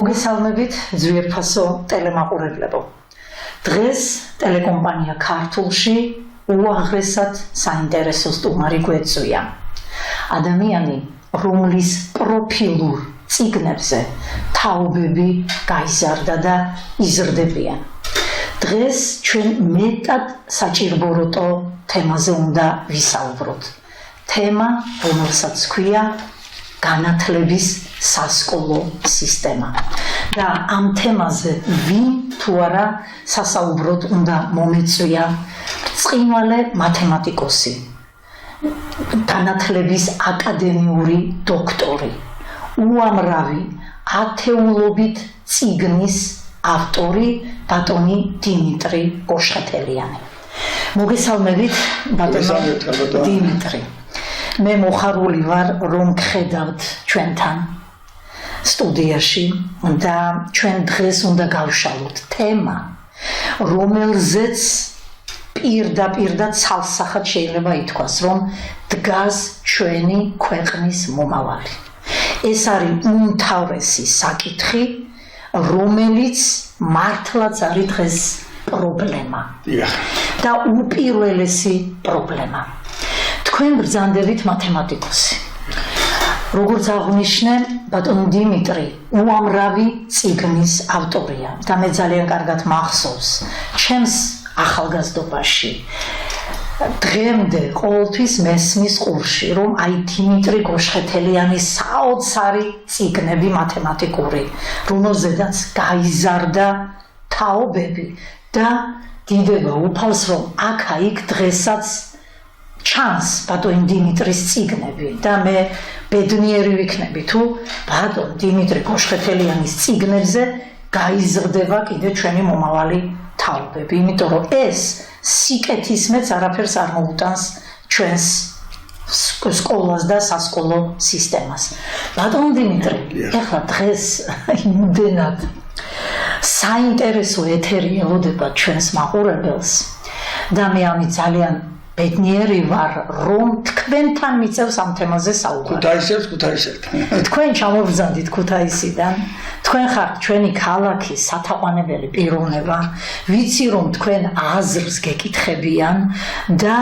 მოგესალმებით ძვირფასო ტელემაყურებლებო. დღეს ტელეკომპანია ქართულში უაღრესად საინტერესო სტუმარი გვეწვია. ადამიანი, რომლის პროფილურ წიგნებზე თაობები გაიზარდა და იზრდებიან. დღეს ჩვენ მეტად საჭირობროტო თემაზე უნდა ვისაუბროთ. თემა, რომელსაც ქვია განათლების სასკოლო სისტემა. და ამ თემაზე ვინ თუ არა სასაუბროდ უნდა მომეწვია ბრწყინვალე მათემატიკოსი, განათლების აკადემიური დოქტორი, უამრავი ათეულობით წიგნის ავტორი ბატონი დიმიტრი გოშხეთელიანი. მოგესალმებით ბატონო დიმიტრი. მე მოხარული ვარ, რომ გხედავთ ჩვენთან სტუდიაში და ჩვენ დღეს უნდა გავშალოთ თემა, რომელზეც პირდაპირ და ცალსახად შეიძლება ითქვას, რომ დგას ჩვენი ქვეყნის მომავალი. ეს არის უმთავრესი საკითხი, რომელიც მართლაც არის დღეს პრობლემა. და უპირველესი პრობლემა. თქვენ ბრძანდებით მათემატიკოსი. როგორც აღნიშნე, ბატონი დიმიტრი უამრავი წიგნის ავტორია და მე ძალიან კარგად მახსოვს ჩემს ახალგაზრდობაში დღემდე ყოველთვის მესმის ყურში, რომ აი დიმიტრი გოშხეთელიანის საოცარი წიგნები მათემატიკური, რომელზედაც გაიზარდა თაობები და დიდება უფალს, რომ აქა-იქ დღესაც ჩანს ბატონ დიმიტრის წიგნები და მე ბედნიერი ვიქნები თუ ბატონ დიმიტრი გოშხეთელიანის წიგნებზე გაიზრდება კიდე ჩვენი მომავალი თაობები, იმიტომ რომ ეს სიკეთისმეც არაფერს არ მოუტანს ჩვენს სკოლას და სასკოლო სისტემას. ბატონ დიმიტრი, ეხლა დღეს იმდენად საინტერესო ეთერი ელოდება ჩვენს მაყურებელს და მე ამით ძალიან ბედნიერი ვარ, რომ თქვენთან მიწევს ამ თემაზე საუბარი. ქუთაისიდან. თქვენ ჩამოვბრძანდით ქუთაისიდან. თქვენ ხართ ჩვენი ქალაქის სათაყვანებელი პიროვნება. ვიცი, რომ თქვენ აზრს გეკითხებიან და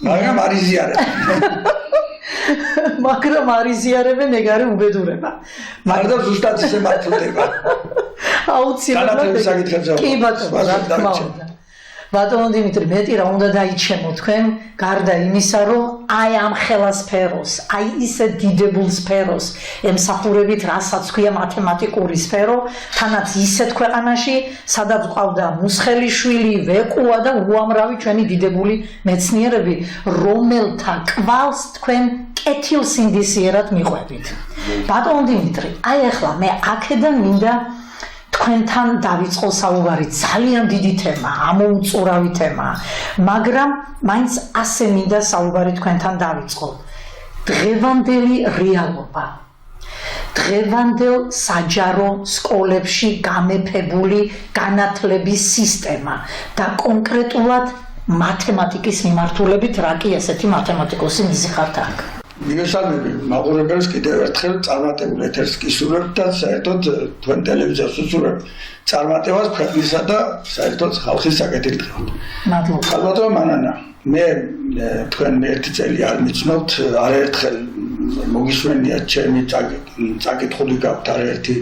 მაგრამ არ იზიარებენ. მაგრამ არ იზიარებენ, ეგ არის უბედურება. მაგრამ ზუსტად ისე მართლდება. აუცილებლად. კი ბატონო, რა თქმა უნდა. ბატონო დიმიტრი, მეტი რა უნდა დაიჩემო თქვენ, გარდა იმისა, რომ აი ამ ხელა სფეროს, აი ისე დიდებულ სფეროს ემსახურებით, რასაც ქვია მათემატიკური სფერო, თანაც ისეთ ქვეყანაში, სადაც ყავდა მუსხელიშვილი, ვეკუა და უამრავი ჩვენი დიდებული მეცნიერები, რომელთა კვალს თქვენ კეთილსინდისიერად მიყვებით. ბატონო დიმიტრი, აი ახლა მე აქედან მინდა თქვენთან დავიწყო საუბარი, ძალიან დიდი თემა, ამოუწურავი თემა, მაგრამ მაინც ასე მინდა საუბარი თქვენთან დავიწყო. დღევანდელი რეალობა, დღევანდელ საჯარო სკოლებში გამეფებული განათლების სისტემა და კონკრეტულად მათემატიკის მიმართულებით, რა კი ესეთი მათემატიკოსი მიზიხართ აქ. მიგესალმები მაყურებელს კიდევ ერთხელ წარმატებულ ეთერს გისურვებთ და საერთოდ თქვენ ტელევიზიას უსურვებთ წარმატებას ქვეყნისა და საერთოდ ხალხის საკეთილდღეოდ. მადლობა. ალბათო მანანა, მე თქვენ ერთი წელი არ მიცნობთ, არაერთხელ მოგისმენიათ ჩემი წაკითხული გაქვთ არაერთი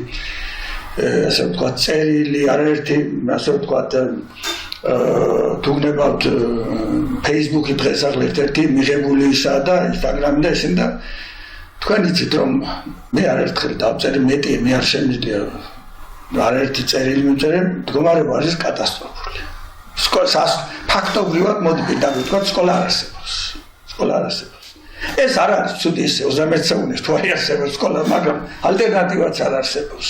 ასე ვთქვათ წერილი, არაერთი ასე ვთქვათ თუგნებავთ Facebook-ი დღეს ახლა ერთ-ერთი მიღებული ისა და Instagram-ი და ისინი და თქვენ იცით რომ მე არაერთხელ დავწერე მეტი მე არ შემიძლია არაერთი წერილი მივწერე, მდგომარეობა არის კატასტროფული. სკოლას ფაქტობრივად მოდი და ვთქვათ სკოლა არ არსებობს. სკოლა არ არსებობს. ეს არ არის ცუდი ისე 21 საუკუნის თუ არ არსებობს სკოლა, მაგრამ ალტერნატივაც არ არსებობს.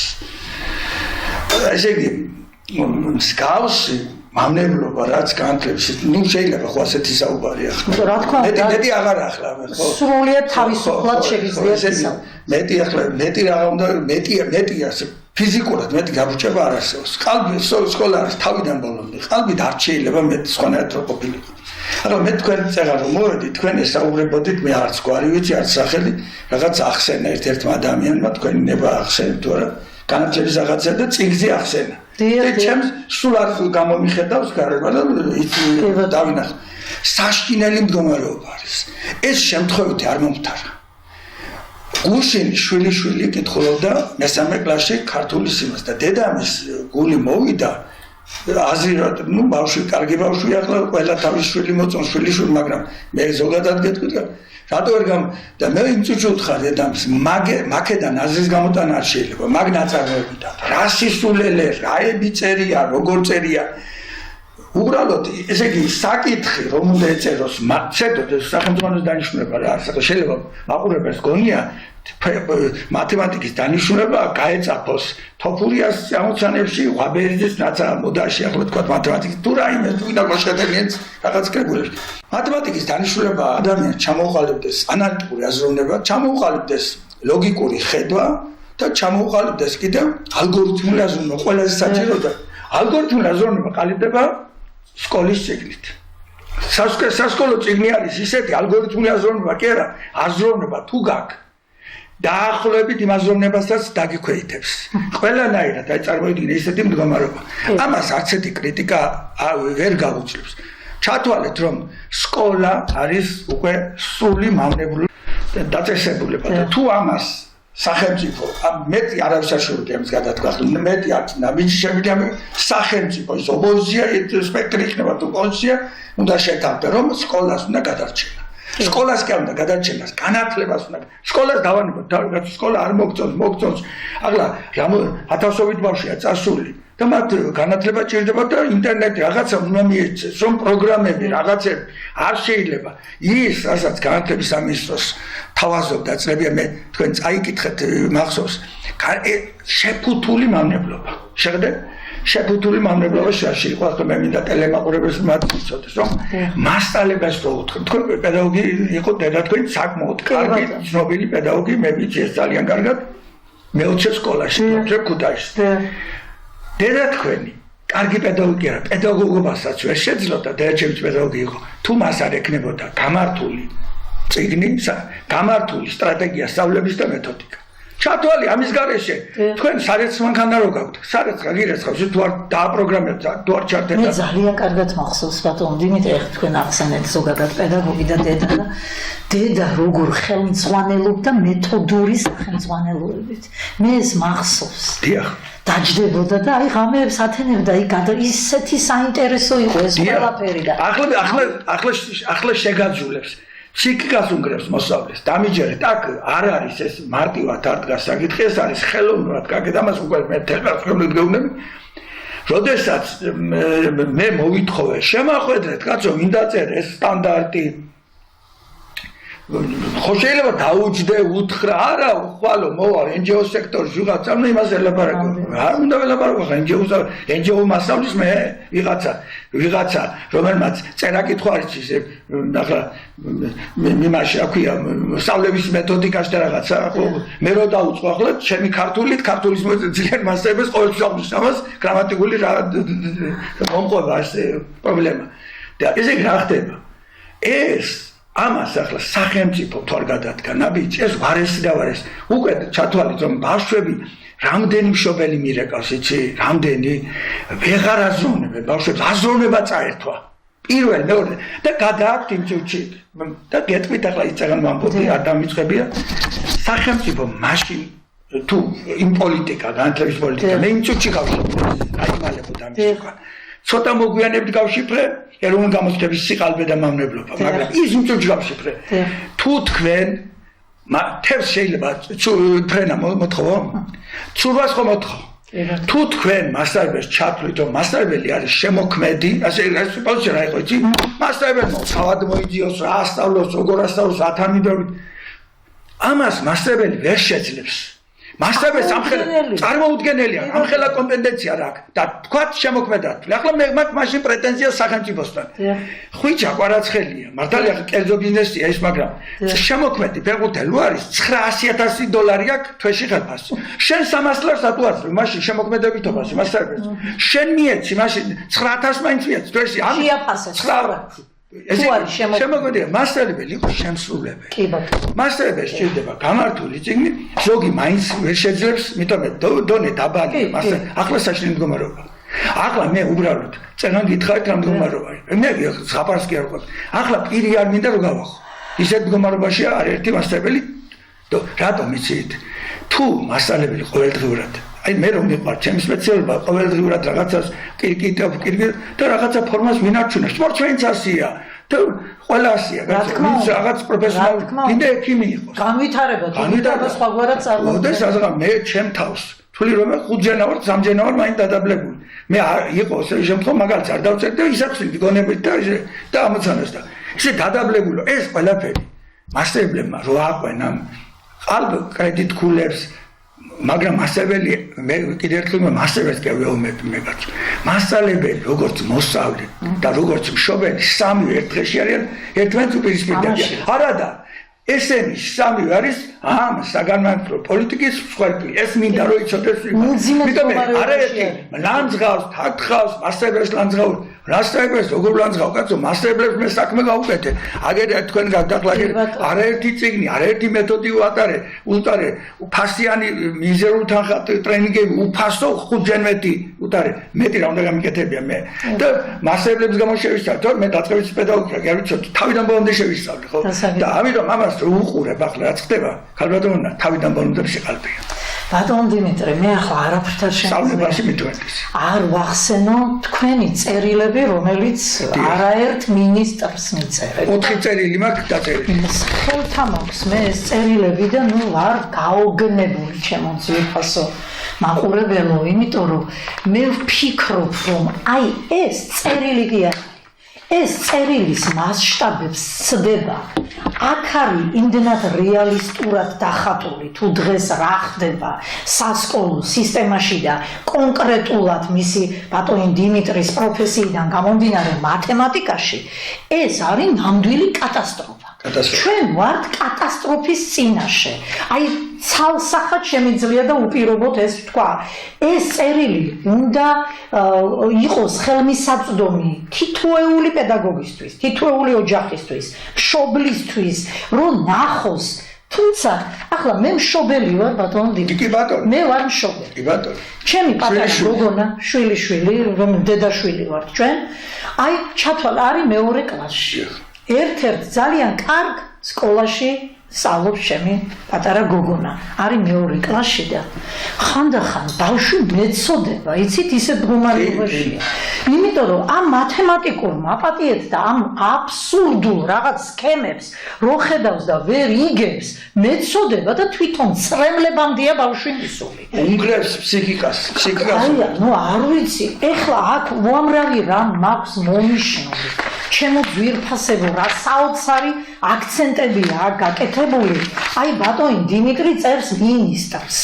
ესე იგი მსგავსი მამნებლობა რაც განათლების ნუ შეიძლება ხო ასეთი საუბარი ახლა. რა თქმა უნდა. მეტი აღარ ახლა ხო. სრულიად თავისუფლად შეგიძლია ისე. მეტი ახლა მეტი რა უნდა მეტი ასე ფიზიკურად მეტი გაბრუჭება არ არსებობს. ყალბი სკოლა არის თავიდან ბოლომდე. ყალბი არ შეიძლება მეტი სხვანაირად რო ყოფილიყო. ახლა მე თქვენ წეღარ რომ მოვედი თქვენ ესაუბრებოდით მე არც გვარი ვიცი არც სახელი რაღაც ახსენა ერთ-ერთმა ადამიანმა თქვენი ნება ახსენეთ თუ არა განათლების რაღაცა და წიგნზე ახსენა. ჩემს სულ არ გამომიხედავს გარება და იცი დავინახე. საშინელი მდგომარეობა არის. ეს შემთხვევით არ მომთარა. გუშინი შვილი კითხულობდა მესამე კლასში ქართული სიმას და დედამის გული მოვიდა აზრად, ბავშვი, კარგი ბავშვი ახლა ყველა თავის შვილი მოწონს, შვილი, მაგრამ მე ზოგადად გეტყვით, რატო ვერ და მე იმ წუთში ვთხარ დედამს, მაგედან აზრის გამოტანა არ შეიძლება, მაგ ნაწარმოებიდან. რა სისულელე, რა ები წერია, როგორ წერია. უბრალოდ, ესე იგი, საკითხი რომ უნდა ეწეროს, ცედოთ სახელმწიფოს დანიშნულება რა, შეიძლება მაყურებელს გონია მათემატიკის დანიშნულება გაეწაფოს თოფურიას ამოცანებში, ღვაბერიძის რაცა მოდაში ახლა თქვა მათემატიკის თუ რაიმე ვინა მოშედენიც რაღაც კრებულებში. მათემატიკის დანიშნულება ადამიანს ჩამოუყალიბდეს ანალიტიკური აზროვნება, ჩამოუყალიბდეს ლოგიკური ხედვა და ჩამოუყალიბდეს კიდევ ალგორითმული აზროვნება, ყველაზე საჭირო და ალგორითმული აზროვნება ყალიბდება სკოლის წიგნით. სასკოლო წიგნი არის ისეთი ალგორითმული აზროვნება კი არა, აზროვნება თუ გაქვს დაახლოებით იმ აზროვნებასაც დაგიქვეითებს. ყველანაირად აი წარმოიდგინე ისეთი მდგომარეობა. ამას არც ერთი კრიტიკა ვერ გაუძლებს. ჩათვალეთ რომ სკოლა არის უკვე სრული მავნებლური დაწესებულება და თუ ამას სახელმწიფო მეტი არავის არ შეუძლია ამის გადათქვა. მეტი არც ნაბიჯი შემიძლია სახელმწიფოს ოპოზიცია სპექტრი იქნება თუ პოზიცია უნდა შეთანხმდეს რომ სკოლას უნდა გადარჩენა. სკოლას კი არ უნდა გადარჩენას, განათლებას უნდა. სკოლას დავანებოთ, სკოლა არ მოგწონს. ახლა ათასობით ბავშვია წასული და მათ განათლება ჭირდება და ინტერნეტი რაღაცა უნდა მიეცეს, რომ პროგრამები, რაღაცები არ შეიძლება. ის, რასაც განათლების სამინისტროს თავაზობდა წლებია მე თქვენ წაიკითხეთ მახსოვს, შეფუთული მავნებლობა. შეხედეთ? შეფუთული მავნებლობა შეიძლება იყო, მე მინდა ტელემაყურებელს მათიცოდეს, რომ მასწავლებლებს რო უთხრა. თქვენ პედაგოგი იყო დედა თქვენ საკმაოდ კარგი, ცნობილი პედაგოგი, მე ვიცი ეს ძალიან კარგად. მე-20 სკოლაში, ქუთაისში. დედა თქვენი კარგი პედაგოგი არა, პედაგოგობასაც ვერ შეძლოდა, დედა ჩემი პედაგოგი იყო. თუ მას არ ეკნებოდა გამართული წიგნი, გამართული სტრატეგია სწავლების და მეთოდიკა. ჩათვალი ამის გარეშე თქვენ სარეცს მანქანა რო გაქვთ სარეცს გაგირეცხავს თუ არ დააპროგრამებთ თუ არ ჩართეთ მე ძალიან კარგად მახსოვს ბატონ დიმიტრი ახლა თქვენ ახსენეთ ზოგადად პედაგოგი და დედა როგორ ხელმძღვანელობდა მეთოდური სახელმძღვანელოებით მე ეს მახსოვს დიახ დაჯდებოდა და აი ღამეებს ათენებდა ისეთი საინტერესო იყო ეს ყველაფერი და ახლა შეგაძულებს ციკიკას უნგრევს მოსავლეს დამიჯერეთ აქ არ არის ეს მარტივად არ დგას საკითხი ეს არის ხელოვნურად გაკეთდა მას უკვე მე თეატრალურად გეუბნები როდესაც მე მოვითხოვე შემახვედრეთ კაცო ვინ დაწერე ეს სტანდარტი ხო შეიძლება დაუჯდე უთხრა არა ხვალო მოვალ NGO სექტორში ვიღაცა ნუ იმას ელაპარაკო არ უნდა ველაპარაკო NGO მასწავლის მე ვიღაცა რომელმაც წერა კითხვა არის ისე ახლა მიმაში აქვია სწავლების მეთოდიკაში და რაღაცა მე რო დაუწყო ახლა ჩემი ქართulit ქართulis ძალიან მასწავლებს ყოველთვის აღნიშნავს ამას გრამატიკული რა მომყვება ეს პრობლემა და ესე რა ხდება ეს ამას ახლა სახელმწიფო თუ არ გადადგა ნაბიჯი ეს ვარესი და ვარესი უკვე ჩათვალეთ რომ ბავშვები რამდენი მშობელი მირეკავს იცი რამდენი ვეღარ აზროვნებენ ბავშვებს აზროვნება წაერთვა პირველ მეორე და გადააქვთ იმ წუთში და გეტყვით ახლა იცაღან ვამბობი არ დამიწყებია სახელმწიფო მაშინ თუ იმ პოლიტიკა განათლების პოლიტიკა მე იმ წუთში გაიმალებოდა ამის თქვა ცოტა მოგვიანებით გავშიფრე ეროვნული გამოცდების სიყალბე და მავნებლობა მაგრამ ის იმ წუთში გავშიფრე თუ თქვენ თევს შეიძლება ფრენა მოთხოვო ცურვას ხომ მოთხოვო თუ თქვენ მასწავლებელს ჩათვლით რომ მასწავლებელი არის შემოქმედი ასე პოზიცია რა იყო იცი მასწავლებელმა თავად მოიძიოს რა ასწავლოს როგორ ასწავლოს ათანიდობით ამას მასწავლებელი ვერ შეძლებს მასწავლებელს ამხელა წარმოუდგენელია ამხელა კომპეტენცია რა აქვს და თქვათ შემოქმედად ახლა მე მაგ მაშინ პრეტენზია სახელმწიფოსთან ხვიჩა კვარაცხელია მართალია კერძო ბიზნესია ის მაგრამ შემოქმედი ფეხბურთელი არის $900,000 აქვს თვეში ხელფასი შენ $300 რატო არის მაშინ შემოქმედებითობას მასწავლებელს შენ მიეცი მაშინ $900 მაინც მიეცი თვეში შეაფასე შემოგვიდგება მასწავლებელი იყოს შემსრულებელი. კი ბატონო. მასწავლებელი სჭირდება გამართული წიგნი, ზოგი მაინც ვერ შეძლებს, იმიტომ დონე დაბალია, ახლა საშინელი მდგომარეობა. ახლა მე უბრალოდ წერან გითხარით რა მდგომარეობაა. მე ზღაპარს კი არ ვყავს. ახლა პირი არ მინდა რომ გავახო. ისეთ მდგომარეობაშია არაერთი მასწავლებელი. რატომ იცით? თუ მასწავლებელი ყოველდღიურად აი მე რომ მიყვარ ჩემს სპეციალობა ყოველდღიურად რაღაცას კირკიტავ და რაღაცა ფორმას ვინარჩუნებ. სპორტსმენიც ასია. და ყველა ასია, რაღაც პროფესიონალი კიდე ექიმი იყოს. განვითარება, განვითარება სხვაგვარად წარმოდგენილი. და მე ჩემ თავს თვლი რომ 5-ჯერ ვარ, 3-ჯერ ვარ მაინც დადაბლებული. მე იყო ესე შემთხვევა მაგალითად არ დავწერდი და ისახსნით გონებით და ამოცანას და ისე დადაბლებულო ეს ყველაფერი მასწავლებლებმა რო აყვენ ამ ალბ კრედიტ კულერს მაგრამ მასწავლებელი მე კიდევ ერთხელ მასწავლებელს კი ვეუბნები მეგაც მასწავლებელი როგორც მოსწავლე და როგორც მშობელი სამივე ერთ დღეში არიან ერთმანეთს უპირისპირდებიან არადა ესენი სამივე არის ამ საგანმანათლებლო პოლიტიკის მსხვერპლი ეს მინდა რომ იცოდეს იმიტომ არაერთი ლანძღავს თათხავს მასწავლებელს ლანძღავს რასწავლებს როგორ ლანძღავ კაცო მასწავლებლებს მე საქმე გავუკეთე აგერია თქვენ გადაყლაგერ არაერთი წიგნი არაერთი მეთოდი უტარე ფასიანი მიზერულ თანხა ტრენინგები უფასო 5-ჯერ მეტი რა უნდა გამიკეთებია მე და მასწავლებლებს გამო შევისწავლე მე დაწყებითი პედაგოგია კი არ ვიცოდი თავიდან ბოლომდე შევისწავლე ხო და ამიტომ ამას რო უყურებ ახლა რაც ხდება ქალბატონო თავიდან ბოლომდე შეყალბია ბატონ დიმიტრი, მე ახლა არაფერთან არ ვახსენო თქვენი წერილები, რომელიც არაერთ მინისტრს მიწერეთ. 4 წერილი მაქვს დაწერილი. ხელთა მაქვს მე ეს წერილები და ნუ ვარ გაოგნებული ჩემო ძვირფასო მაყურებელო, იმიტომ რომ მე ვფიქრობ, რომ აი ეს წერილი კი არა. ეს წერილის მასშტაბებს ცდება. აქ არის იმდენად რეალისტურად დახატული თუ დღეს რა ხდება სასკოლო სისტემაში და კონკრეტულად მისი ბატონი დიმიტრის პროფესიიდან გამომდინარე მათემატიკაში ეს არის ნამდვილი კატასტროფა. ჩვენ ვართ კატასტროფის წინაშე. აი ცალსახად შემიძლია და უპირობოდ ეს თქვა. ეს წერილი უნდა იყოს ხელმისაწვდომი თითოეული პედაგოგისთვის, თითოეული ოჯახისთვის, მშობლისთვის, რომ ნახოს. თუმცა, ახლა მე მშობელი ვარ, ბატონო დიმიტრი. კი ბატონო. მე ვარ მშობელი. კი ბატონო. ჩემი პატარა გოგონა, შვილიშვილი, რომ დედაშვილი ვართ ჩვენ, აი ჩათვალა არის მეორე კლასში. ერთ-ერთ ძალიან კარგ სკოლაში სწავლობს ჩემი პატარა გოგონა. არის მეორე კლასში და ხანდახან ბავშვი მეწოდება, იცით, ისეთ მდგომარეობაშია. იმიტომ რომ ამ მათემატიკურმა აპატიეთ და ამ აბსურდულ რაღაც სქემებს რო ხედავს და ვერ იგებს, მეწოდება და თვითონ წრემლებამდეა ბავშვი მისული. უნგრევს ფსიქიკას. ნუ არ ვიცი, ეხლა აქ უამრავი რამ მაქვს მომიშნული. ჩემო ძვირფასებო რა საოცარი აქცენტებია აქ გაკეთებული. აი ბატონი დიმიტრი წერს მინისტრს.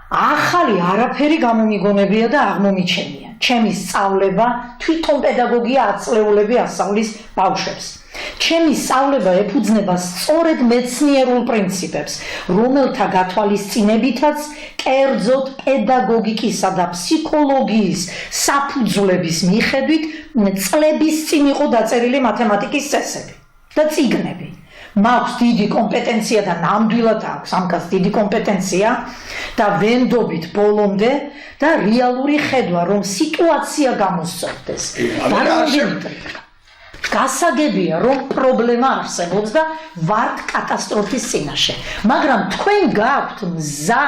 ახალი არაფერი გამომიგონებია და აღმომიჩენია. ჩემი სწავლება თვითონ პედაგოგია აწლეულები ასწავლის ბავშვებს. ჩემი სწავლება ეფუძნება სწორედ მეცნიერულ პრინციპებს, რომელთა გათვალისწინებითაც კერძოდ პედაგოგიკისა და ფსიქოლოგიის საფუძვლების მიხედვით წლების წინ იყო დაწერილი მათემატიკის წესები და წიგნები. მაქვს დიდი კომპეტენცია და ნამდვილად აქვს ამას დიდი კომპეტენცია და ვენდობით ბოლომდე და რეალური ხედვა რომ სიტუაცია გამოსწორდეს. გასაგებია რომ პრობლემა არსებობს და ვართ კატასტროფის წინაშე. მაგრამ თქვენ გაქვთ მზა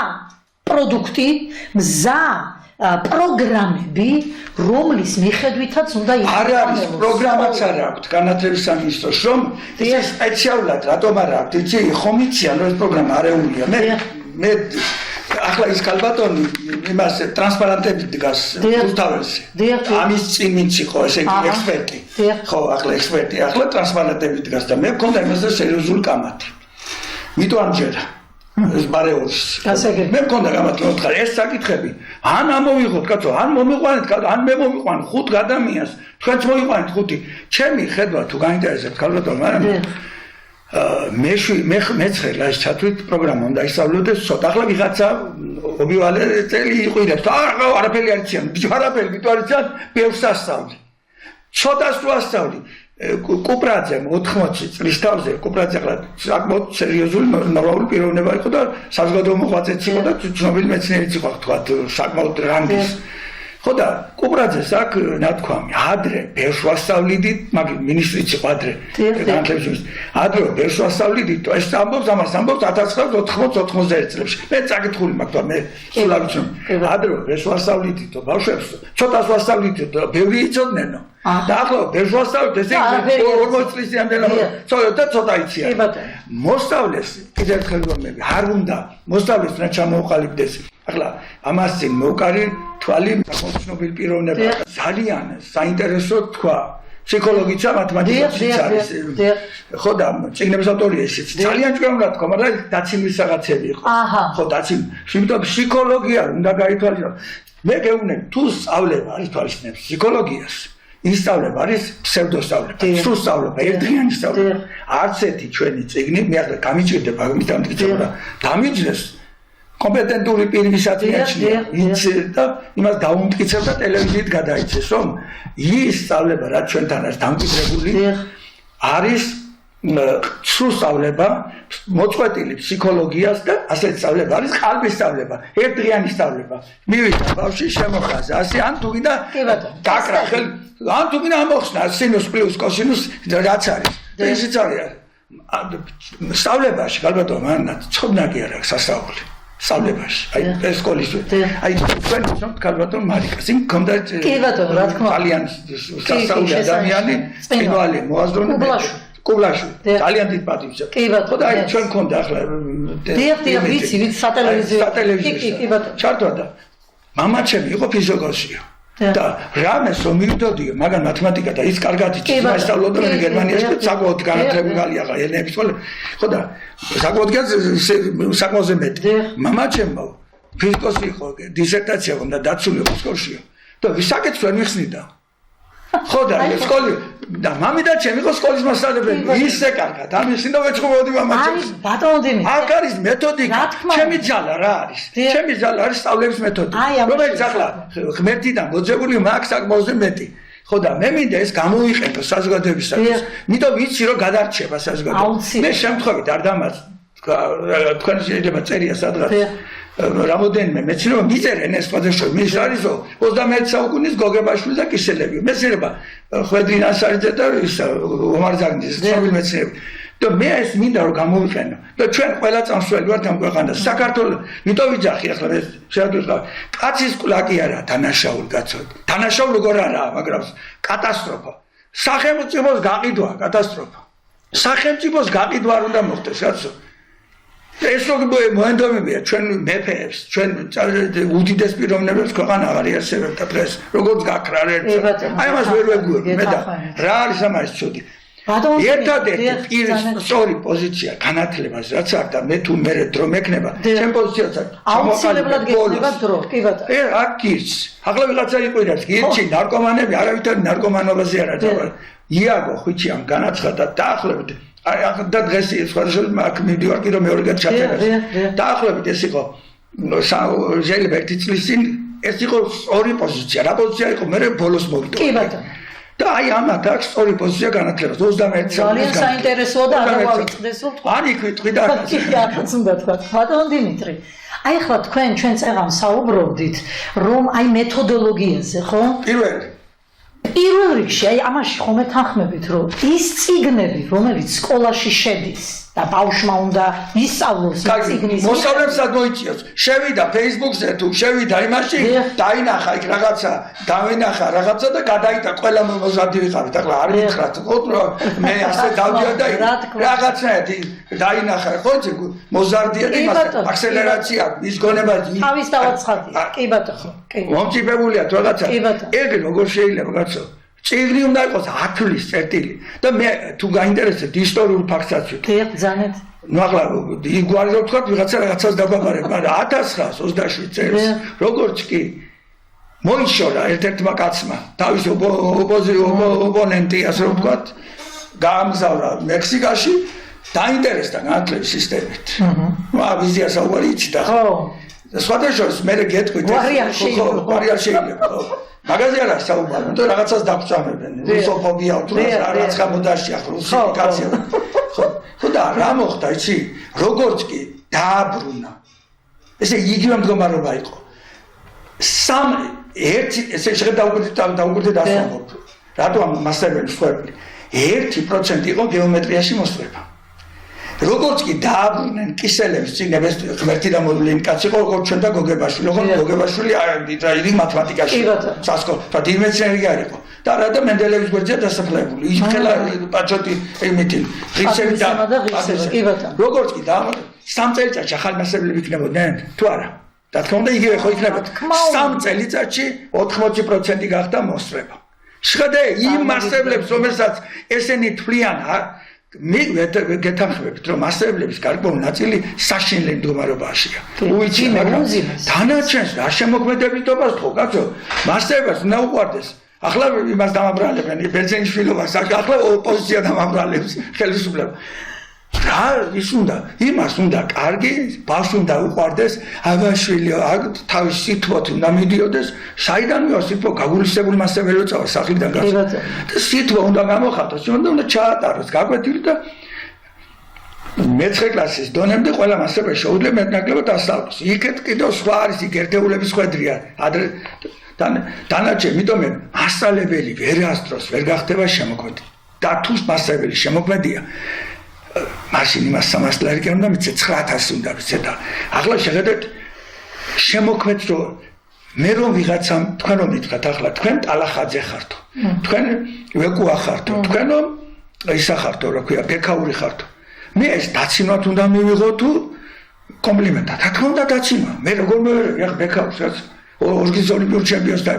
პროდუქტი, მზა პროგრამები, რომლის მიხედვითაც უნდა იყოს. არ არის პროგრამაც არ აქვს განათლების სამინისტროს, რომ ეს სპეციალურად რატომ არ აქვს? იცი, ხომ იციან რომ ეს პროგრამა არეულია. მე ახლა ის ქალბატონი იმას ტრანსპარენტებით დგას უსთაველში. ამის წინ იყო ესე იგი ექსპერტი. ხო, ახლა ექსპერტი, ახლა ტრანსპარენტებით დგას და მე მქონდა იმაზე სერიოზული კამათი. მიტო ამჯერა ეს ბარეულს. მე მქონდა გამათლოთ ხარ ეს საკითხები. ან ამოვიღოთ, კაცო, ან მომიყვანეთ, ან მე მომიყვან 5 ადამიანს, თქვენც მოიყვანეთ 5. ჩემი ხედვა თუ გაინტერესებთ ქალბატონო, მაგრამ მეცხრა ეს ჩათვლით პროგრამა უნდა ისწავლოდეს ცოტა. ახლა ვიღაცა ობივალე წელი იყვირებს. არაფერი არ იციან, არაფერი არ იციან, ბევრს ასწავლი. ცოტას რო ასწავლი, კუპრაძე 80 წლის თავზე კუპრაძე ახლა საკმაოდ სერიოზული ნორმალური პიროვნება იყო და საზოგადო მოღვაწეც იყო და ცნობილი მეცნიერიც იყო თქვათ საკმაოდ რანგის ხო და კუპრაძეს აქ ნათქვამი ადრე ბერს ვასწავლიდით მაგრამ მინისტრიც იყო ადრე განათლების ადრე ბერს ვასწავლიდით ეს ამბობს 1991 წლებში მე წაკითხული მაქვს მე სულ ავიცნობ ადრე ბერს ვასწავლიდით ბავშვებს ცოტას ვასწავლიდით და ბევრი იცოდნენ და ახლა ბერს ვასწავლით ესე 40 წლისამდე ცოტა იციან მოსწავლეს კიდევ ერთხელ გომები არ უნდა მოსწავლეს რა ჩამოუყალიბდეს ახლა ამას წინ მოვკარი თვალი საკმაოდ პიროვნება ძალიან საინტერესო თქვა ფსიქოლოგიცა მათემატიკაში არის ხო და წიგნების ავტორია ისიც ძალიან ჭკვიანურად თქვა მაგრამ დაცინვის რაღაცები იყო ხო დაცინვის იმიტომ ფსიქოლოგია უნდა გაითვალისწინო მე გეუბნები თუ სწავლება არის თვალისწინებს ფსიქოლოგიას ისწავლება არის ფსევდოსწავლება სრულ სწავლება ერთდღიანი სწავლება არც ერთი ჩვენი წიგნი მე ახლა გამიჭირდება ამიტომ დამიჯნეს კომპეტენტური პირი ვისათმიაჩნია ის და იმას დაუმტკიცებ და ტელევიზიით გადაიცეს რომ ის სწავლება რაც ჩვენთან არის დამკვიდრებული არის სრულ სწავლება მოწყვეტილი ფსიქოლოგიას და ასეთი სწავლება არის ყალბის სწავლება ერთდღიანი სწავლება მივიდა ბავშვი შემოხაზა ასე ან თუ გინდა გაკრა ხელი ან თუ გინდა ამოხსნა სინუს პლუს კოსინუს რაც არის ისიც არის სწავლებაში ალბათ მანაც ცხობნაკი არ აქვს სასწაული სწავლებაში აი ეს სკოლის აი ჩვენ ვთქვით ქალბატონ მარიკას იმ კონდა კი ბატონო რა თქმა ძალიან სასწაული ადამიანი წინვალი მოაზროვნე კუბლაში ძალიან დიდ პატივს კი ბატონო და აი ჩვენ კონდა ახლა დიახ ვიცი სატელევიზიო კი ბატონო ჩართვა და მამაჩემი იყო ფიზიკოსია და რამეს რომ მივიდოდიო მაგრამ მათემატიკა და ის კარგად იცის მასწავლობდა მე გერმანიაში საკმაოდ განათლებული ახლა ელენების სკოლა ხო და საკმაოდ მეტი მამაჩემო ფიზიკოსი იყო დისერტაცია უნდა დაცული სკოლაში და ვისაკეთს ვერ მიხსნიდა ხო და სკოლა და მამი და ჩემი იყო სკოლის მასწავლებელი ისე კარგად ამის ინდა ვეჭხობოდი მამაჩემს ბატონო დიმიტრი აქ არის მეთოდიკა ჩემი ძალა რა არის ჩემი ძალა არის სწავლების მეთოდი რომელიც ახლა ღმერთიდან მოძებული მაქვს საკმაოდ მეტი ხო და მე მინდა ეს გამოვიყენო საზოგადოებისათვის იმიტომ ვიცი რომ გადარჩება საზოგადოება მე შემთხვევით არ დამაც თქვენ შეიძლება წერია სადღაც რამოდენიმე მეცნიერება მიწერენ ეს სხვადასხვა მის არისო 21 საუკუნის გოგებაშვილი და კისელები მეცნიერება ხვედრინ ასარიძე და ომარ ზაგნიძე ცნობილი მეცნიერები და მე ეს მინდა რომ გამოვიყენო და ჩვენ ყველა წამსვლელი ვართ ამ ქვეყანას საქართველოს იმიტომ ვიძახი ახლა ეს შეადვიხარ კაცის კლაკი არა დანაშაული კაცო დანაშაული როგორ არა მაგრამ კატასტროფა სახელმწიფოს გაყიდვა კატასტროფა სახელმწიფოს გაყიდვა არ უნდა მოხდეს კაცო ეს როგორ მოენდომებია ჩვენ მეფეებს ჩვენ უდიდეს პიროვნებებს ქვეყანა აღარ იარსებებდა დღეს როგორც გაქრა ერთ აი ამას ვერ ვეგუები მე და რა არის ამას ცუდი ერთადერთი პირის სწორი პოზიცია განათლებას რაც აქვს და მე თუ მე დრო მექნება ჩემ პოზიციაც აუცილებლად გექნება დრო კი ბატონო აქ ის ახლა ვიღაცა იყვირებს გირჩი ნარკომანები არავითარი ნარკომანობაზე არ აჭარბა იაგო ხვიჩი ამ განაცხადა დაახლოებით აი და დღეს სხვადასხვა აქ მივდივარ კიდე მეორე ჩაწერას დაახლოებით ეს იყო შეიძლება ერთი წლის წინ ეს იყო ორი პოზიცია რა პოზიცია იყო მე ბოლოს მოვიდა კი ბატონო და აი ამათ აქვს ორი პოზიცია განათლებას 21 ძალიან საინტერესოა და არ გავიწდეს რომ ან იქ ვიტყვი და აქაც უნდა თქვა ბატონო დიმიტრი აი ახლა თქვენ ჩვენ წეღამ საუბრობდით რომ აი მეთოდოლოგიაზე ხო პირველ რიგში აი ამაში ხომ ეთანხმებით რომ ის წიგნები რომელიც სკოლაში შედის და ბავშვმა უნდა ისწავლოს წიგნის მოსწავლეებსაც მოიწიოს შევიდა Facebook-ზე თუ შევიდა იმაში დაინახა იქ რაღაცა დავინახა რაღაცა და გადაიტა ყველა მოზარდი ვიყავით ახლა არ გითხრათ ხო მე ასე დავდია და რაღაცნაირად დაინახა ხო მოზარდია და იმას აქსელერაცია ის გონება თავის დავაცხადია კი ბატონო კი მომწიფებულია რაღაცა ეგ როგორ შეიძლება კაცო წიგნი უნდა იყოს 10 თვის წერტილი და მე თუ გაინტერესებთ ისტორიულ ფაქტსაც ვიტყვი ძალიან ნუ ახლა იგვარი რომ თქვა ვიღაცა რაღაცას დაბაბარებ მაგრამ 1927 წელს როგორც კი მოიშორა ერთ-ერთმა კაცმა თავის ოპონენტი ასე რომ ვთქვათ გაამგზავრა მექსიკაში დაინტერესდა განათლების სისტემით ნუ ვიზია საუბარი იცი და ხო სხვადასხვა მე გეტყვით ვარიანტი შეიძლება მაგაზე არა საუბარი, იმიტომ რაღაცას დაგწამებენ. რუსოფობია თუ რაღაც გამოდაშია რუსიფიკაცია. ხო და რა მოხდა, იცი? როგორც კი დააბრუნა. ესე იგივე მდგომარეობა იყო. ესე შეხედავთ დასამბობ. რატომ მასწავლებელი სხვები 1% იყო გეომეტრიაში მოსწრება. როგორც კი დააბრუნენ კისელებს წინებს ღმერთი და მოდლინ კაცი იყო ჩვენ და გოგებაშვილი, ხო გოგებაშვილი იგი მათემატიკაში სასკოლო და დიმეცნიერი არისო. და რა და მენდელევის გვერდზეა დასახლებული. ის ხელა პაჩოტი იმითი ღირსები და როგორც კი დაამატა 3 წელიწადში ახალ მასწავლებლები იქნებოდნენ თუ არა? და თქმა უნდა იგივე ხო იქნებოდა. 3 წელიწადში 80% გახდა მოსწრება. შედე იმ მასწავლებლებს რომელსაც ესენი თვლიან მე გეთანხმებით რომ მასწავლებლების გარკვეული ნაწილი საშინელი მდგომარეობაშია. უიცი მაგრამ დანარჩენს რა შემოქმედებითობას ხო კაცო მასწავლებლებს უნდა უყვარდეს. ახლა იმას დამაბრალებენ ბერძენიშვილობას ახლა ოპოზიცია დამაბრალებს ხელისუფლება. რა ის უნდა იმას უნდა კარგი ბავშვს უნდა უყვარდეს აბაშვილი თავის სიტყვით უნდა მიდიოდეს საიდან მივა სიტყვა გაგულისებული მასწავლებელი წავა სახლიდან გასა და სიტყვა უნდა გამოხატოს უნდა ჩაატაროს გაკვეთილი და მე-9 კლასის დონემდე ყველა მასწავლებელი შეუძლია მეტნაკლებად ასწავლოს იქეთ კიდევ სხვა არის იქ ერთეულების ხვედრია ადრე დანარჩენ იმიტომ მასწავლებელი ვერ ასწროს ვერ გახდება შემოქმედი და თუ მასწავლებელი შემოქმედია მაშინ იმას 300 ლარი კი უნდა მიცე 9000 უნდა მიცე და ახლა შეხედეთ შემოქმედს რომ მე რომ ვიღაცამ თქვენ რომ მითხრათ ახლა თქვენ ტალახაძე ხართო თქვენ ვეკუა ხართო თქვენ რომ ისა ხართო რა ქვია ბექაური ხართო მე ეს დაცინვათ უნდა მივიღო თუ კომპლიმენტად რა თქმა უნდა დაცინვა მე როგორ მოვერევი ახლა ბექაურს რაც ორგანიზ ოლიმპიურ ჩემპიონს და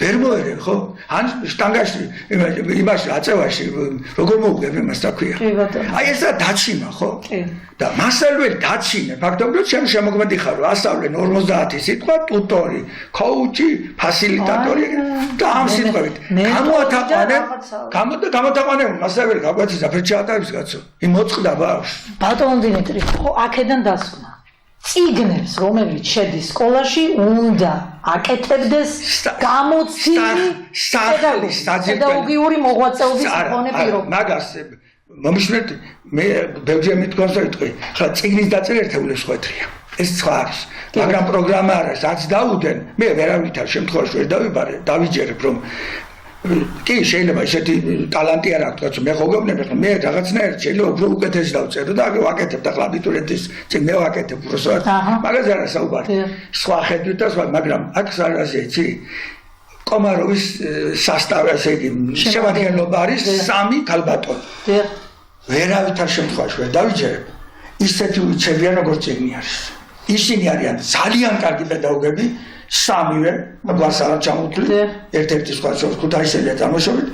ვერ მოერევ ხო ან შტანგაში იმაში აწევაში როგორ მოუგები მას და ქვია აი ესა დაცინვა ხო და მასწავლებელი დაცინე ფაქტობრივად შემოქმედი ხარო ასავლენ 50 სიტყვა ტუტორი კოუჩი ფასილიტატორი და ამ სიტყვებით გამოთაყვანე მასწავლებელი გაგვაცის აფერჩაატარებს კაცო იმ მოწყდა ბავშვს ბატონ დიმიტრი ხო აქედან დასკვნა წიგნებს რომელიც შედის სკოლაში უნდა აკეთებდეს გამოცდილი პედაგოგიური მოღვაწეობის მქონე პირობა მაგას მომიშნეთ მე ბევრჯერ მithქვამს რომ იტყვი ხა წიგნის დაწერა ერთეულებს ხვედრია ეს სხვა არის მაგრამ პროგრამა არის რაც დაუდენ მე ვერავითარ შემთხვევაში ვერ დავიბარე დავიჯერებ რომ კი შეიძლება ისეთი ტალანტი არ აქვს კაცო მე ხო გეუბნები ხა მე რაღაცნაირად შეიძლება უფრო უკეთესი დავწერო და ვაკეთებ და ხლა აბიტურიენტის წიგნი ვაკეთებ უბრალოდ მაგაზე არა საუბარი სხვა ხედვით და სხვა მაგრამ აქ სარაზე იცი კომაროვის სასტავი ასე იგი შემადგენლობა არის 3 ქალბატონი ვერავითარ შემთხვევაში ვერ დავიჯერებ ისეთი უჩებიან როგორც წიგნი არის ისინი არიან ძალიან კარგი პედაგოგები სამივე მაგას არ ჩამოთვლით ერთ-ერთი სხვა შორის ქუთაისელია წარმოშობით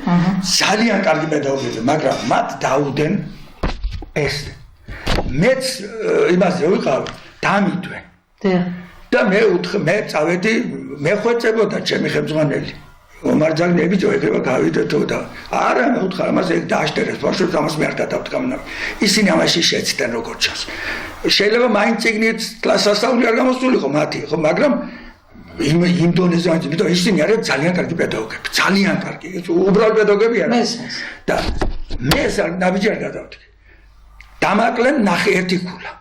ძალიან კარგი პედაგოგები მაგრამ მათ დაუდენ ეს მეც იმაზე ვიყავ დამიდვენ და მე წავედი მე ხვეწებოდა ჩემი ხელმძღვანელი მომარძალნები ჯოეკება გავიდეთო და არა მე ვთხარ ამაზე დააშტერეს ბავშვებს ამას მე არ გადავდგამნა ისინი ამაში შეცდნენ როგორც ჩანს შეიძლება მაინც წიგნით კლასასწავლი არ გამოსულიყო მათი ხო მაგრამ იმ დონეზე ამიტომ ისინი არიან ძალიან კარგი პედაგოგები ძალიან კარგი უბრალოდ პედაგოგები არიან და მე ნაბიჯად გადავდგი დამაკლენ ნახე ერთი ქულა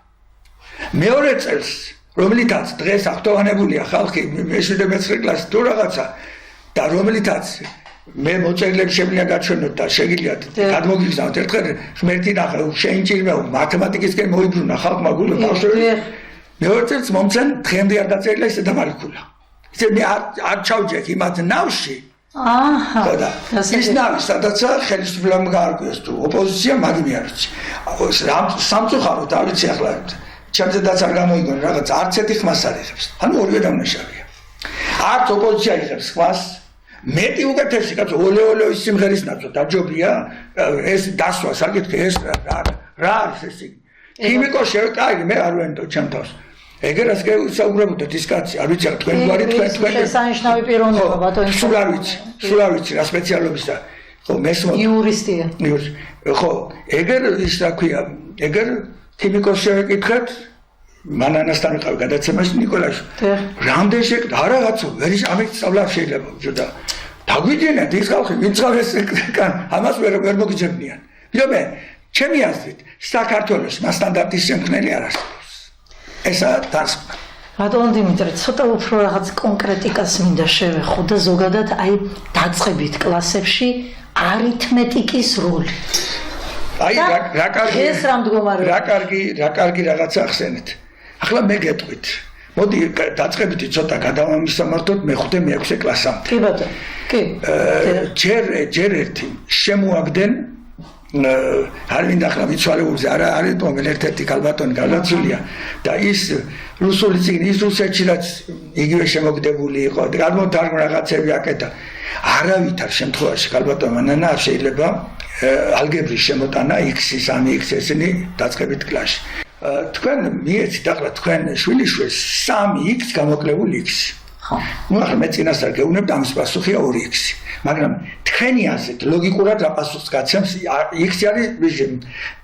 მეორე წელს რომლითაც დღეს აქტოვანებულია ხალხი მე-9 კლასი თუ რაღაცა და რომლითაც მე მოწერილებს შემიძლია გაჩვენოთ და შეგიძლიათ გადმოგიგზავნოთ ერთხელ ღმერთი ნახე შეინჭირება მათემატიკისკენ მოიბრუნა ხალხმა გულო ბავშვები მეორე წელს მომცენ დღემდე არ დაწერილა ისე დამალი ქულა ისე მე არ ჩავჯექ იმათ ნავში და ის ნავი სადაც ხელისუფლებამ გაარკვიეს თუ ოპოზიცია მაგინი არ ვიცი სამწუხაროდ არ ვიცი ახლა ჩემზედაც არ გამოიგონე რაღაც არც ერთი ხმას არ იღებს ანუ ორივე დამნაშავეა არც ოპოზიცია იღებს ხმას მეტი უკეთესი კაცო ოლე ის სიმღერის ნაცვლად დაჯობია ეს დასვა საკითხი ეს რა არის ეს ქიმიკოსი კაი მე არ ვენდო ჩემ თავს ეგერას გეუბნებოდეთ ის კაცი არ ვიცი თქვენ გვარი თქვენ შესანიშნავი პიროვნება ბატონი სულ არ ვიცი რა სპეციალობისა ხო მესმო იურისტია ხო ეგერ ის რა ქვია ეგერ ქიმიკოსი ეკითხეთ მანანასთან ვიყავ გადაცემაში ნიკოლაში რამდენი არა რაღაცო ვერ ამით სწავლა შეიძლება უჯდა დაგვიჯენათ ის ხალხი ვინც ხალხს ამას ვერ მოგიძებნიან მე ჩემი აზრით საქართველოს სტანდარტის შემქმნელი არ არსებობს ესაა დასკვნა ბატონო დიმიტრი ცოტა უფრო რაღაც კონკრეტიკას მინდა შევეხო და ზოგადად აი დაწყებით კლასებში არითმეტიკის როლი აი რა კარგი რაღაცა ახსენეთ ახლა მე გეტყვით მოდი დაწყებითი ცოტა გადავამისამართოთ მე-5 მე-6 კლასამდე კი ბატონო კი ჯერ ერთი შემოაგდენ არ მინდა ახლა მიცვალებულზე არა არის თუმცა ერთ-ერთი ქალბატონი გადაცულია და ის რუსული წიგნი ის რუსეთში რაც იგივე შემოგდებული იყო გადმოთარგმნა რაღაცები აკეთა არავითარ შემთხვევაში ქალბატონმა ნანა არ შეიძლება ალგებრის შემოტანა x-ის 3x ესენი დაწყებით კლასში თქვენ მიეცით ახლა თქვენ შვილიშვილს 3x გამოკლებული x ნუ ახლა მე წინასწარ გეუბნებთ ამის პასუხია 2x მაგრამ თქვენი აზრით ლოგიკურად რა პასუხს გაცემს x არის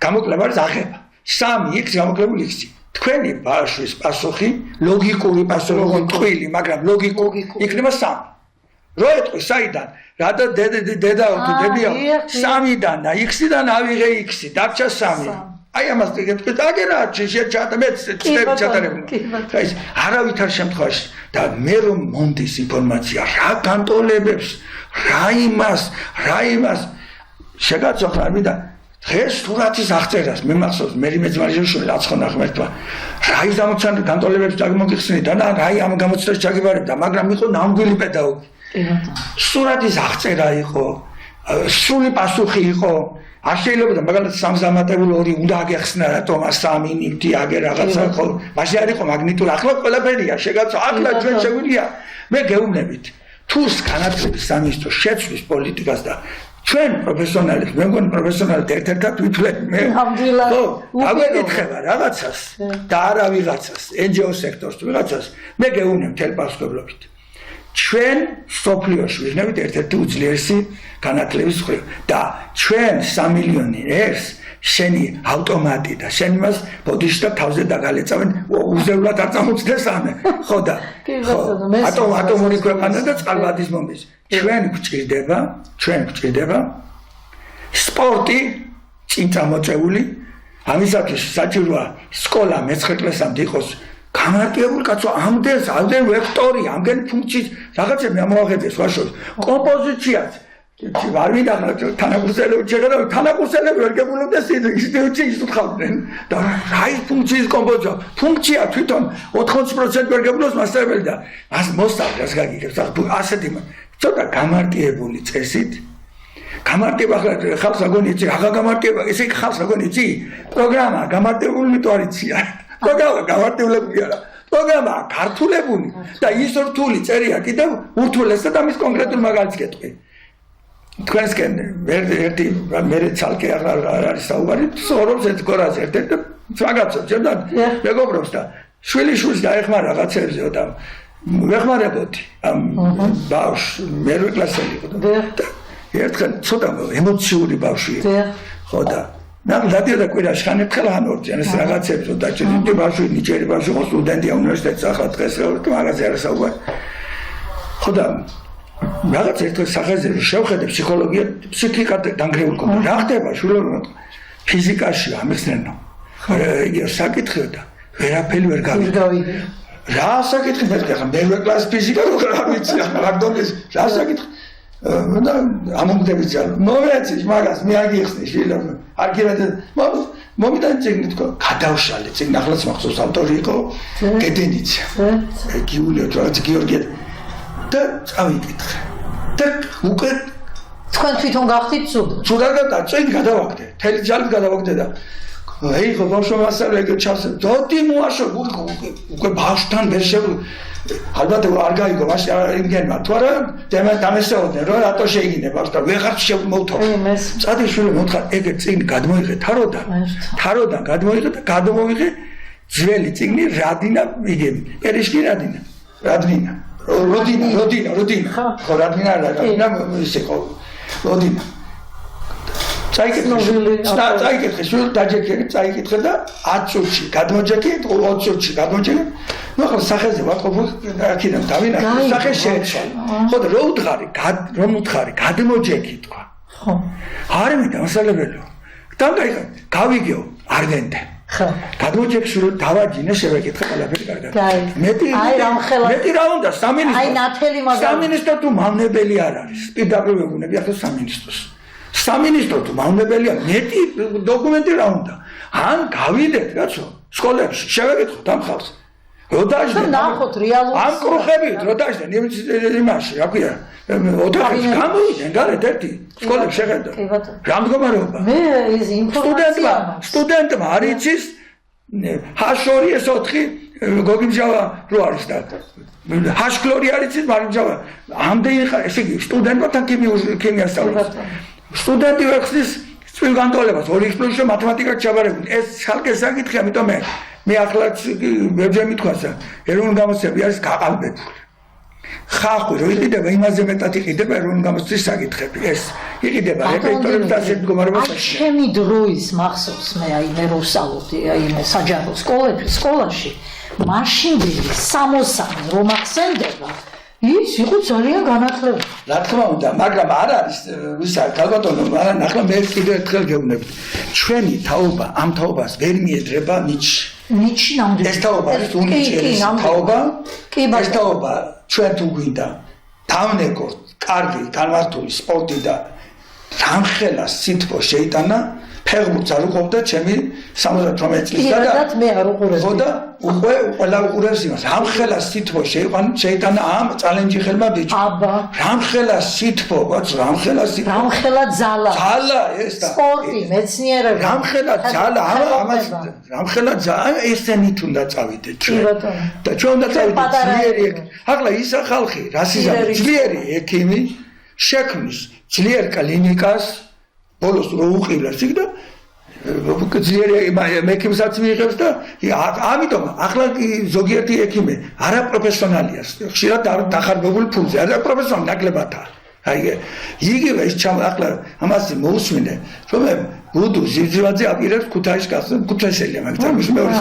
გამოკლება არის აღება 3x გამოკლებული x თქვენი ბავშვის პასუხი ლოგიკური პასუხი როგორ ტყვილი მაგრამ ლოგიკური იქნება 3 რო ეტყვი საიდან რა და დედა თუ დებია 3-დან და x-დან ავიღე x დარჩა 3 აი ამას გეტყვი აგერა შეჩატებეთ წლები ჩატარებული ხა ის არავითარ შემთხვევაში და მე რომ მომდის ინფორმაცია რა განტოლებებს რა იმას შეგაცოხლა მიდა დღეს სურათის აღწერას მე მახსოვს მერი მეძმარიშვილი აცხონა ღმერთმა რა ის ამოცანა განტოლებებს დაგმოგიხსნით და რა ამ გამოცდას ჩაგიბარებდა მაგრამ იყო ნამდვილი პედაგოგი სურათის აღწერა იყო სრული პასუხი იყო არ შეიძლება მაგალითად სამზამატებული 2 უნდა აგეხსნა რატომ 3 ნივთი აგე რაღაცა ხო მაშინ არ იყო მაგნიტური ახლა ყველაფერია შეგაცო ახლა ჩვენ შეგვიძლია მე გეუბნებით თუ განათლების სამინისტრო შეცვლის პოლიტიკას და ჩვენ პროფესიონალებს მე მგონი პროფესიონალად ერთ-ერთად ვითვლები მე ხო აგეკითხება რაღაცას და არა ვიღაცას NGO სექტორს ვიღაცას მე გეუბნებ თელ პასუხებლობით ჩვენ სოფლიოში ვიღნებით ერთ-ერთი უძლიერესი განათლების ხრი და ჩვენ 3 მილიონი ერს შენი ავტომატი და შენ იმას ბოდიში და თავზე დაგალეწავენ უზევლად არ წამოწდეს ამე ხო და ატომური ქვეყანა და წყალბადის მომის ჩვენ გვჭირდება სპორტი წინ წამოწეული ამისათვის საჭიროა სკოლა მე-9 კლასამდე იყოს გამარტიებული კაცო ამდენ ვექტორი ამდენ ფუნქციის რაღაცები ამოაღებდეს ვაშოს კომპოზიციაც არ მინდა თანაკურსელები შეხედავ თანაკურსელები ვერ გებულობდეს ინსტიტუტში ისუთხავდნენ და რა ის ფუნქციის კომპოზიცია ფუნქცია თვითონ 80% ვერ გებულობს მასწავლებელი და მოსწავლეს გაგიგებს ასეთი ცოტა გამარტიებული წესით გამარტება ხალხს აგონი იცი აღა გამარტება ესე ხალხს აგონი იცი პროგრამა გამარტებული თუ არ იცია პროგრამა გამარტიულებული არა პროგრამა ქართულებული და ის რთული წერია კიდევ ურთულესად ამის კონკრეტულ მაგალითს გეტყვი თქვენსკენ ერთი მე ცალკე არ არის საუბარი სორობს ერთ გორაზე ერთ-ერთ რაღაცა ჯერდა მეგობრობს და შვილიშვილს დაეხმარა რაღაცებზეო და ვეხმარებოდი ამ ბავშვს მერვე კლასელი იყო და ერთხელ ცოტა ემოციური ბავშვი ხო და ნამდვილად კვირაში ხანებ ხელა ანორჯენ ეს რაღაცებზეო და ჩემი ბავშვი ნიჭიერი ბავშვი ხო სტუდენტია უნივერსიტეტში ახლა დღეს მაგაზე არ საუბარი ხო და რაღაც ერთ სახეზე შევხედე ფსიქოლოგია ფსიქიკა დანგრეულ კონდა რა ხდება შვილებმა ფიზიკაში ამეხსნენო იგი საკითხია და ვერაფერი ვერ გავიგე რა საკითხი მეთქე ხა მე კლას ფიზიკა რა ვიცი რა დონეს რა საკითხი და ამომდები ძალ მომეცი მაგას მე აგიხსნი შვილებმა არ გირადე მომიდან წიგნი თქო გადავშალე წიგნი ახლაც მახსოვს ავტორი იყო გედენიცია გიულია რაღაც გიორგი და წავიკითხე და უკვე თქვენ თვითონ გახდით ცუდად და წინ გადავაგდე თელი ძალით გადავაგდე და აი ხო ბავშვმა მასწავლე ჩავსე დოდი მოაშო უკვე ბავშვთან ვერ შევლ ალბათ არ გაიგო მაშინ არ იმგენმა თუ არა დამესეოდნენ რომ რატო შეიგინე ბავშვთან ვეღარ შემოვთხოვ წადი შვილო მოთხარ ეგ წინ გადმოიღე თაროდან გადმოიღე და გადმოვიღე ძველი წიგნი რადინა იგი პერიშკი რადინა როდინა ხო რადინა ისე ხო როდინა წაიკითხე, სულ დაჯექე, წაიკითხე და 10 წუთში გადმოჯექი, 20 წუთში გადმოჯექი. ნუ ახლა სახეზე ვაყოფო, აქედან დავინახე, სახე შეეცვალა. ხო და რომ უთხარი, გადმოჯექი თქვა. ხო. არ მინდა მასალებელო. დამკაიგე, გავიგეო, არ ვენდე. ხო. გადმოჯექში რომ დავაჯინე, შევეკითხე ყველაფერი კარგად. მეტი რა უნდა სამინისტრო. აი ნათელი მაგალითად. სამინისტრო თუ მავნებელი არ არის. პირდაპირ ვეუბნები ახლა სამინისტროს. სამინისტრო თუ მავნებელია, მეტი დოკუმენტი რა უნდა. ან გავიდეთ, კაცო, სკოლებში, შევეკითხოთ ამ ხალხს. რო დაждდეთ. ნახოთ რეალურად. ამ კრუხებით რო დაждდეთ, იმაში, რა ქვია, ოთახებში გამოვიდნენ გარეთ ერთი სკოლებში შეხედა. რა მდგომარეობა? მე ეს ინფორმაცია სტუდენტმა არ იცის H2 S4 გოგიმჟავა რო არის და H-ქლორი არ იცის მარიმჟავა. ამდენი ხარ, ესე იგი სტუდენტებთან ქიმიას სწავლობს. სტუდენტი ვერ ხსნის წვილგანტოლებას 2x+-ში მათემატიკაში ჩაბარებული. ეს ხალხი საკითხი, ამიტომ მე ახლაც ვებზე მithქვასა, ეროვნული გამოცემები არის გაყალბებული. ხალხი რო იყიდება, იმაზე მეტად იყიდება ეროვნული გამოცემის საკითხები. ეს იყიდება რეპეიტორებს და ასეთ მდგომარეობაში. ჩემი დროის მახსოვს მე მე რო ვსწავლობდი მე საჯარო სკოლაში მაშინდელი 60 რომ ახსენდება ის იყო ძალიან განათლებული. რა თქმა უნდა, მაგრამ არ არის ვისა ქალბატონო, მაგრამ ახლა მე კიდევ ერთხელ გეუბნებით. ჩვენი თაობა ამ თაობას ვერ მიედრება ნიჩი ნამდვილად. ეს თაობა არის უნიჭიერი თაობა. ეს თაობა ჩვენ თუ გვინდა დავნეკოთ კარგი განმართული სპორტი და რამხელა სითბო შეიტანა, ფეხბურთს არ უყურდა ჩემი 78 წლის და მე არ უყურებდი. ხო და ყველა უყურებს იმას. რამხელა სითბო შეიტანა ამ წალენჯი ხელმა ბიჭო. აბა. რამხელა სითბო, ბაც რამხელა სითბო. რამხელა ძალა. ძალა ეს და სპორტი, მეცნიერება. რამხელა ძალა, ამას რამხელა ძალა ესენით უნდა წავიდეთ ჩვენ. და ჩვენ უნდა წავიდეთ ძლიერი. ახლა ისა ხალხი, რასიზმი, ძლიერი ექიმი შექმნის ძლიერ კლინიკას ბოლოს რო უყივლებს იქ და ძლიერი მექიმსაც მიიღებს და ამიტომ ახლა ზოგიერთი ექიმი არაპროფესიონალია, ხშირად დახარბებული ფულზე, არაპროფესიონალი ნაკლებადაა. აი იგივე ის ახლა ამას მოусმინე, რომ ბუდუ ზიძვაძე აპირებს ქუთაისში გახსნას, ქუთაისელია, მაგრამ ის მეორე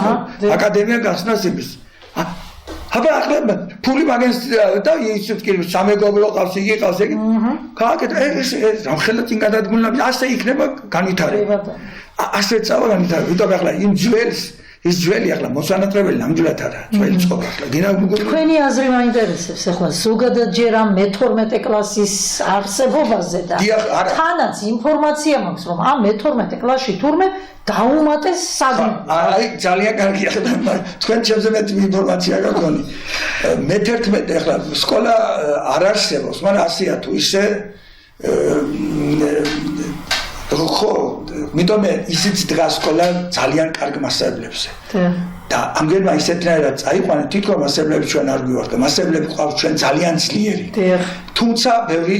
აკადემია გახსნას იმის. აბა ახლა ფული მაგენს და ისიც კი სამეგობრო ყავს, იგი ყავს, იგი გააკეთა ეს რამხელა წინ გადადგმულა, ასე იქნება განვითარება. ასე წავა განვითარება. ვიტყვი ახლა იმ ძველს, ის ძველი ახლა მოსანატრებელი ნამდვილად არა, ძველი ცხოვრება ახლა. თქვენი აზრი მაინტერესებს ახლა ზოგადად ჯერ ამ მე-12 კლასის არსებობაზე და თანაც ინფორმაცია მაქვს, რომ ამ მე-12 კლასში თურმე დაუმატეს საგნი. აი ძალიან კარგია ხა თქვენ ჩემზე მეტი ინფორმაცია გქონი. მე-11 ახლა სკოლა არ არსებობს, მაგრამ ასეა თუ ისე ხო, მიტომ ისიც დგას სკოლა ძალიან კარგ მასწავლებლებზე. და ამგერმა ისეთნაირად წაიყვანეთ, თვითონ მასწავლებლები ჩვენ არ გვივართ, მასწავლებლები ყავს ჩვენ ძალიან ძლიერი. თუმცა ბევრი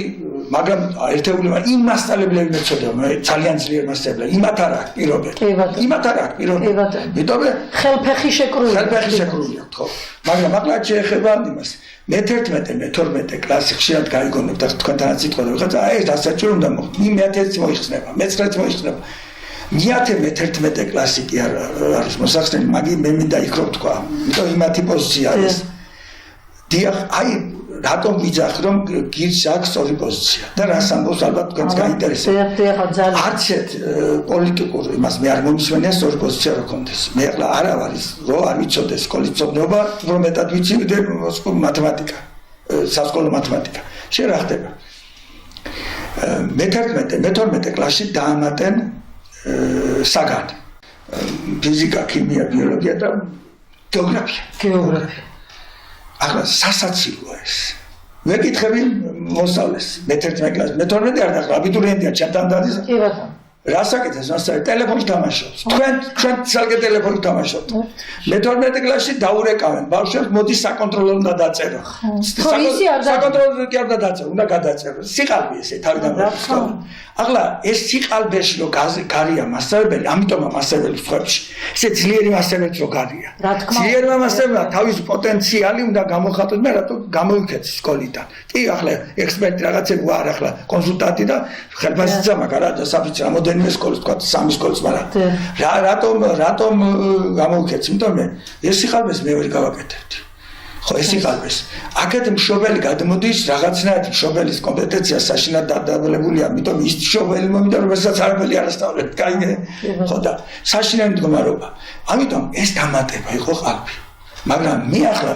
მაგრამ ერთეულება იმ მასწავლებლები მეწოდება, ძალიან ძლიერ მასწავლებლები, იმათ არ აქვს პირობები. იმათ არ აქვს პირობები. მიტომ ხელფეხი შეკრულია. ხელფეხი შეკრულია, ხო. მაგრამ ახლა შეეხება იმას. მე-11, მე-12 კლასი ხშირად გაიგონებ და თქვენთანაც იტყოდა, ვიღაცა აი ეს დასაჭირო უნდა მოხდეს. მე-10 მოიხსნება, მე-9 მოიხსნება. მე-10, მე-11 კლასი კი არ არის მოსახსნელი, მაგრამ მე მინდა იქ რო თქვა. იმიტომ იმათი პოზიცია არის. დიახ, აი რატომ ვიძახი რომ გირს აქვს ორი პოზიცია და რას ამბობს ალბათ თქვენს გაინტერესებს. არც ერთ პოლიტიკურ იმას მე არ მომისმენია ორი პოზიცია რო კონდეს. მე ახლა არა ვარ ის რო არ ვიცოდეს სკოლის ცოდნობა, უფრო მეტად ვიცი მათემატიკა, სასკოლო მათემატიკა. შენ რა ხდება? მე-11, მე-12 კლასში დაამატენ საგანი. ფიზიკა, ქიმია, ბიოლოგია და გეოგრაფია. ახლა სასაცილოა ეს. მეკითხები მოსწავლეს მე-11 კლასში, მე-12 არ დახლა აბიტურიენტია ჩემთან დადის. კი ბატონო. რასაკეთებს მასწავლებელი? ტელეფონში თამაშობს. თქვენ ცალკე ტელეფონში თამაშობთ. მე-12 კლასში დაურეკავენ ბავშვებს, მოდი საკონტროლო უნდა დაწერო. საკონტროლო კი არ უნდა დაწერო, უნდა გადაწერო. სიყალბე ესე თავიდან მოსწავლე. ახლა ეს სიყალბეში რო გარია მასწავლებელი, ამიტომ მასწავლებელი ხებში. ესე ძლიერი მასწავლებელი რო გარია. ძლიერმა მასწავლებელმა თავის პოტენციალი უნდა გამოხატოს, მე რატო გამოიქეცი სკოლიდან. კი ახლა ექსპერტი რაღაცები ვარ ახლა კონსულტანტი და ხელფასიცა მაგარა და საფიცი რამოდენი რამდენიმე სკოლას თქვა, 3 სკოლას, მაგრამ რატომ გამოვიქეთ, იმიტომ მე ეს სიყალბეს მე ვერ გავაკეთებდი. ხო, ეს სიყალბეს. აქეთ მშობელი გადმოდის რაღაცნაირად მშობელის კომპეტენცია საშინად დადაბლებულია, იმიტომ ის მშობელი მომიდა, რომელსაც არაფერი არ ასწავლეთ, კაიგე. ხო და საშინაირი მდგომარეობა. ამიტომ ეს დამატება იყო ყალბი. მაგრამ მე ახლა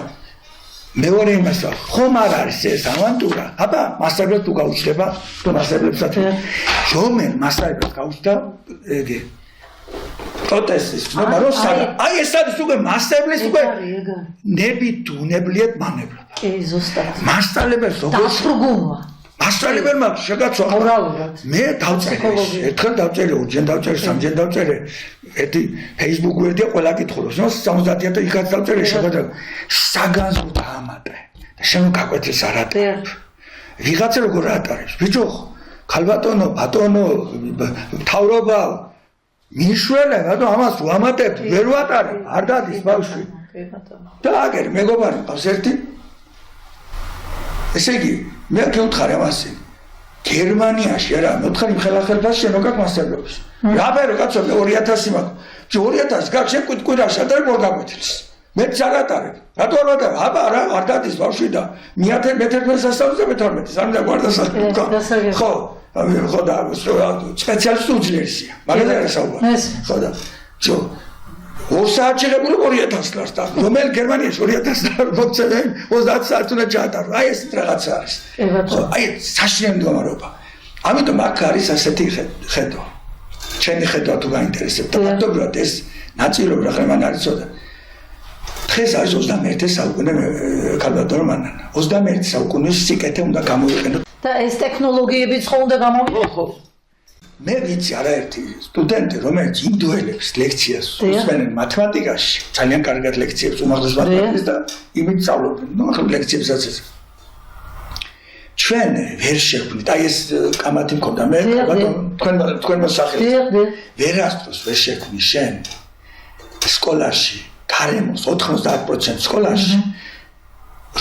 მეორე იმას ხომ არ არის ეს ავანტურა. აბა, მასწავლებლად თუ გაუჩნდება, თუ მასწავლებლებსაც რომელ მასწავლებლად გაუჩნდა ეგე პროტესტის, მაგრამ აი ეს არის უკვე მასწავლებლის უკვე ნებით უნებლიეთ მანევრობა. კი, ზუსტად. მასწავლებელს როგორ დასრგუნვა. მასწავლებელმა შეგაცვა მე დავწერე ერთხელ დავწერე, ორჯერ დავწერე, სამჯერ დავწერე. ერთი Facebook ვერდია ყველა კითხულობს. 70,000 იქაც დავწერე შეგადრა. საგანზო დაამატე. და შენ გაკვეთილს არ ატარებ. ვიღაცა როგორ ატარებს? ბიჭო, ქალბატონო, ბატონო, მთავრობა მიშველე, რატომ ამას ვამატებ? ვერ ვატარებ. არ დადის ბავშვი. და აგერ მეგობარი ყავს ერთი. ესე იგი, მე გეუთხარი ამასი. გერმანიაში არა, მოთხარი ხელახელფას შენ როგორ მასწავლებს? რაბერო კაცო, 2000 მაქვს. 2000 გაქვს შენ კვირაში ატარებ ორ გაკვეთილს. მე არ ატარებ. რატო არ ატარებ? აბა არ დადის ბავშვი და მე-11 სასწავლზე მე-12-ს არ დაგვარდასახებ. ხო, ხო და სპეციალისტი უძლიერესია. მაგაზე არ საუბარი. ხო და ჯო 2 საათი შეღებული 2000 ლარს და რომელ გერმანიაში 2000 ლარს მოწევენ 30 საათი უნდა ჩაატარო. აი ეს რაღაცა არის. ხო, აი საშინაირი მდგომარეობა. ამიტომ აქ არის ასეთი ხედვა. ჩემი ხედვა თუ გაინტერესებთ, ფაქტობრივად ეს ნაწილობრივ ახლა მან არის ცოტა. დღეს არის 21 საუკუნე ქალბატონო მანანა. 21 საუკუნის სიკეთე უნდა გამოვიყენოთ. და ეს ტექნოლოგიებიც ხო უნდა გამოვიყენოთ? მე ვიცი არაერთი სტუდენტი, რომელიც ინდუელებს ლექციას უსმენენ მათემატიკაში, ძალიან კარგად ლექციებს უმაღლეს მათემატიკას და იმით სწავლობენ. ნუ ახლა ლექციებსაც ეს ჩვენ ვერ შეხვდით, აი ეს კამათი მქონდა მე, თქვენ მოსახელს. ვერასდროს ვერ შეხვდი შენ სკოლაში, გარემოს 90% სკოლაში,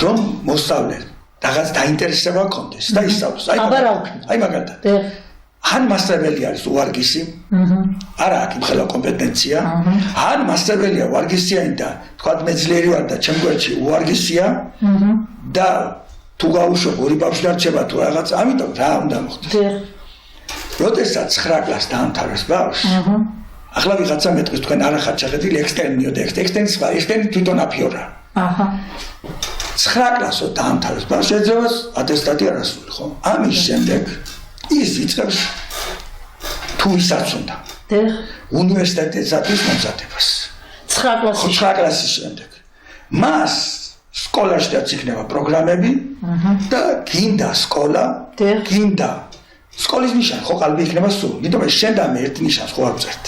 რომ მოსწავლე რაღაც დაინტერესება გქონდეს და ისწავლოს. აი მაგალითად. ან მასწავლებელი არის უარგისი, არა აქვს იმხელა კომპეტენცია, ან მასწავლებელია უარგისიანი და თქვა მე ძლიერი ვარ და ჩემ გვერდში უარგისია და თუ გაუშვებ ორი ბავშვი დარჩება თუ რაღაც, ამიტომ რა უნდა მოხდეს? როდესაც 9 კლასს დაამთავრებს ბავშვი, ახლა ვიღაცა მეტყვის თქვენ არ ახართ შეხედვილი ექსტერნი მიოდა, ექსტერნი თვითონ აფიორა. 9 კლასო დაამთავრებს ბავშვი, შეძლება ატესტატი არ ასული, ხო? ამის შემდეგ ის იწყებს თუ ისაც უნდა. უნივერსიტეტისათვის მომზადებას. 9 კლასის შემდეგ. მას სკოლაშიც იქნება პროგრამები და გინდა სკოლა, გინდა სკოლის ნიშანი ხო ყალბი იქნება სულ. იმიტომ შენ და მე ერთ ნიშანს ხო არ ვწერთ.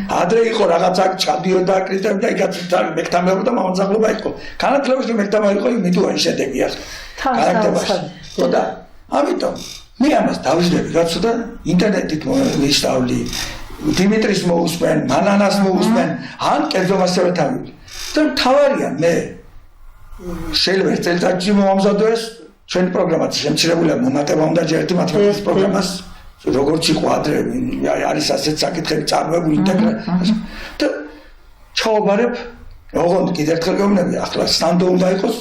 ადრე იყო რაღაცა ჩადიოდა კრიტერიუმი და იქაც მექტამეობა და მამაცახლობა იყო. განათლებაში მექტამეობა იყო იმიტუარი შედეგია. განათლებაში. ხო და ამიტომ მე ამას დავიждები კაცო და ინტერნეტით ვისწავლი. დიმიტრის მოусმენ, მანანას მოусმენ, ან კერძო მასწავლებელთან. და თავარია მე შეიძლება წელიწადში მომამზადო ეს ჩვენი პროგრამაც შემცირებულია მომატება უნდა ჯერ ერთი მათემატიკის პროგრამას როგორც იყო ადრე არის ასეთ საკითხები წარმოებული ინტეგრაცია და ჩავაბარებ ოღონდ კიდევ ერთხელ გეუბნები ახლა სტანდო უნდა იყოს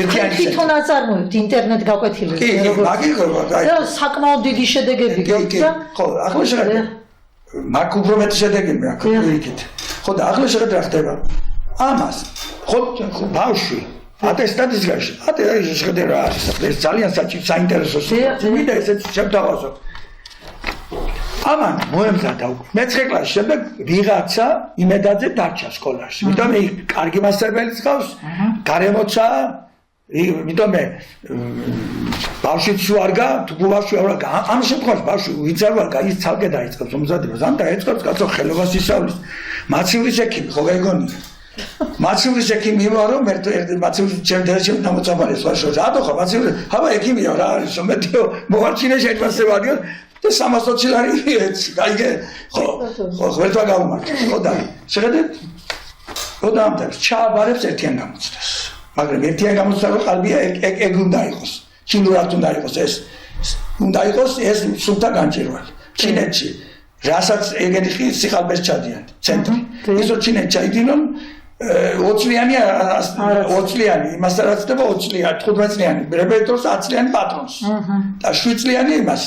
ერთიანი თვითონ აწარმოებთ ინტერნეტ გაკვეთილებს და საკმაოდ დიდი შედეგები გაქვთ და ხო ახლა შეხედე მაგ უფრო მეტი შედეგები აქვს იქით ხო და ახლა შეხედე რა ხდება ამას ხო ბავშვი ატესტატის გაში შეხედე რა არის ეს ძალიან საინტერესო მინდა ესეც შევთავაზოთ ამან მოემზადა უკვე მე-9 კლასის შემდეგ ვიღაცა იმედაძე დარჩა სკოლაში იმიტომ მე კარგი მასწავლებელიც ყავს გარემოცა იმიტომ მე ბავშვიც ვარგა თუ ბავშვი ვარგა ამ შემთხვევაში ბავშვი ვინც არ ვარგა ის ცალკე დაიწყებს მომზადებას ან დაეწყებს კაცო ხელობას ისწავლის მაცივრის ექიმი ხო გეგონია მაცივრის ექიმი ვარო მე მაცივრის ჩემ დამოწამალეს ვაშო რატო ხო მაცივრის აბა ექიმია რა არის მეტიო მოარჩინე შეიტვასე ვარიო და 320 ლარი ეცი გაიგე ხო ღერთვა გამომართე ხო და შეხედეთ რო დაამთავრებს ჩააბარებს ერთიან გამოცდას მაგრამ ერთიან გამოცდა რო ყალბია ეგ უნდა იყოს ჩინურად უნდა იყოს ეს უნდა იყოს ეს სულთა განჭირვალი ჩინეთში რასაც ეგენი ხი სიხალბეს ჩადიან ცენტრი ისო ჩინე ჩაიდინონ 20-ლიანი იმასთან რაც ხდება 20-ლიანი 15-ლიანი რებეტორს 10-ლიანი პატრონს და 7-ლიანი იმას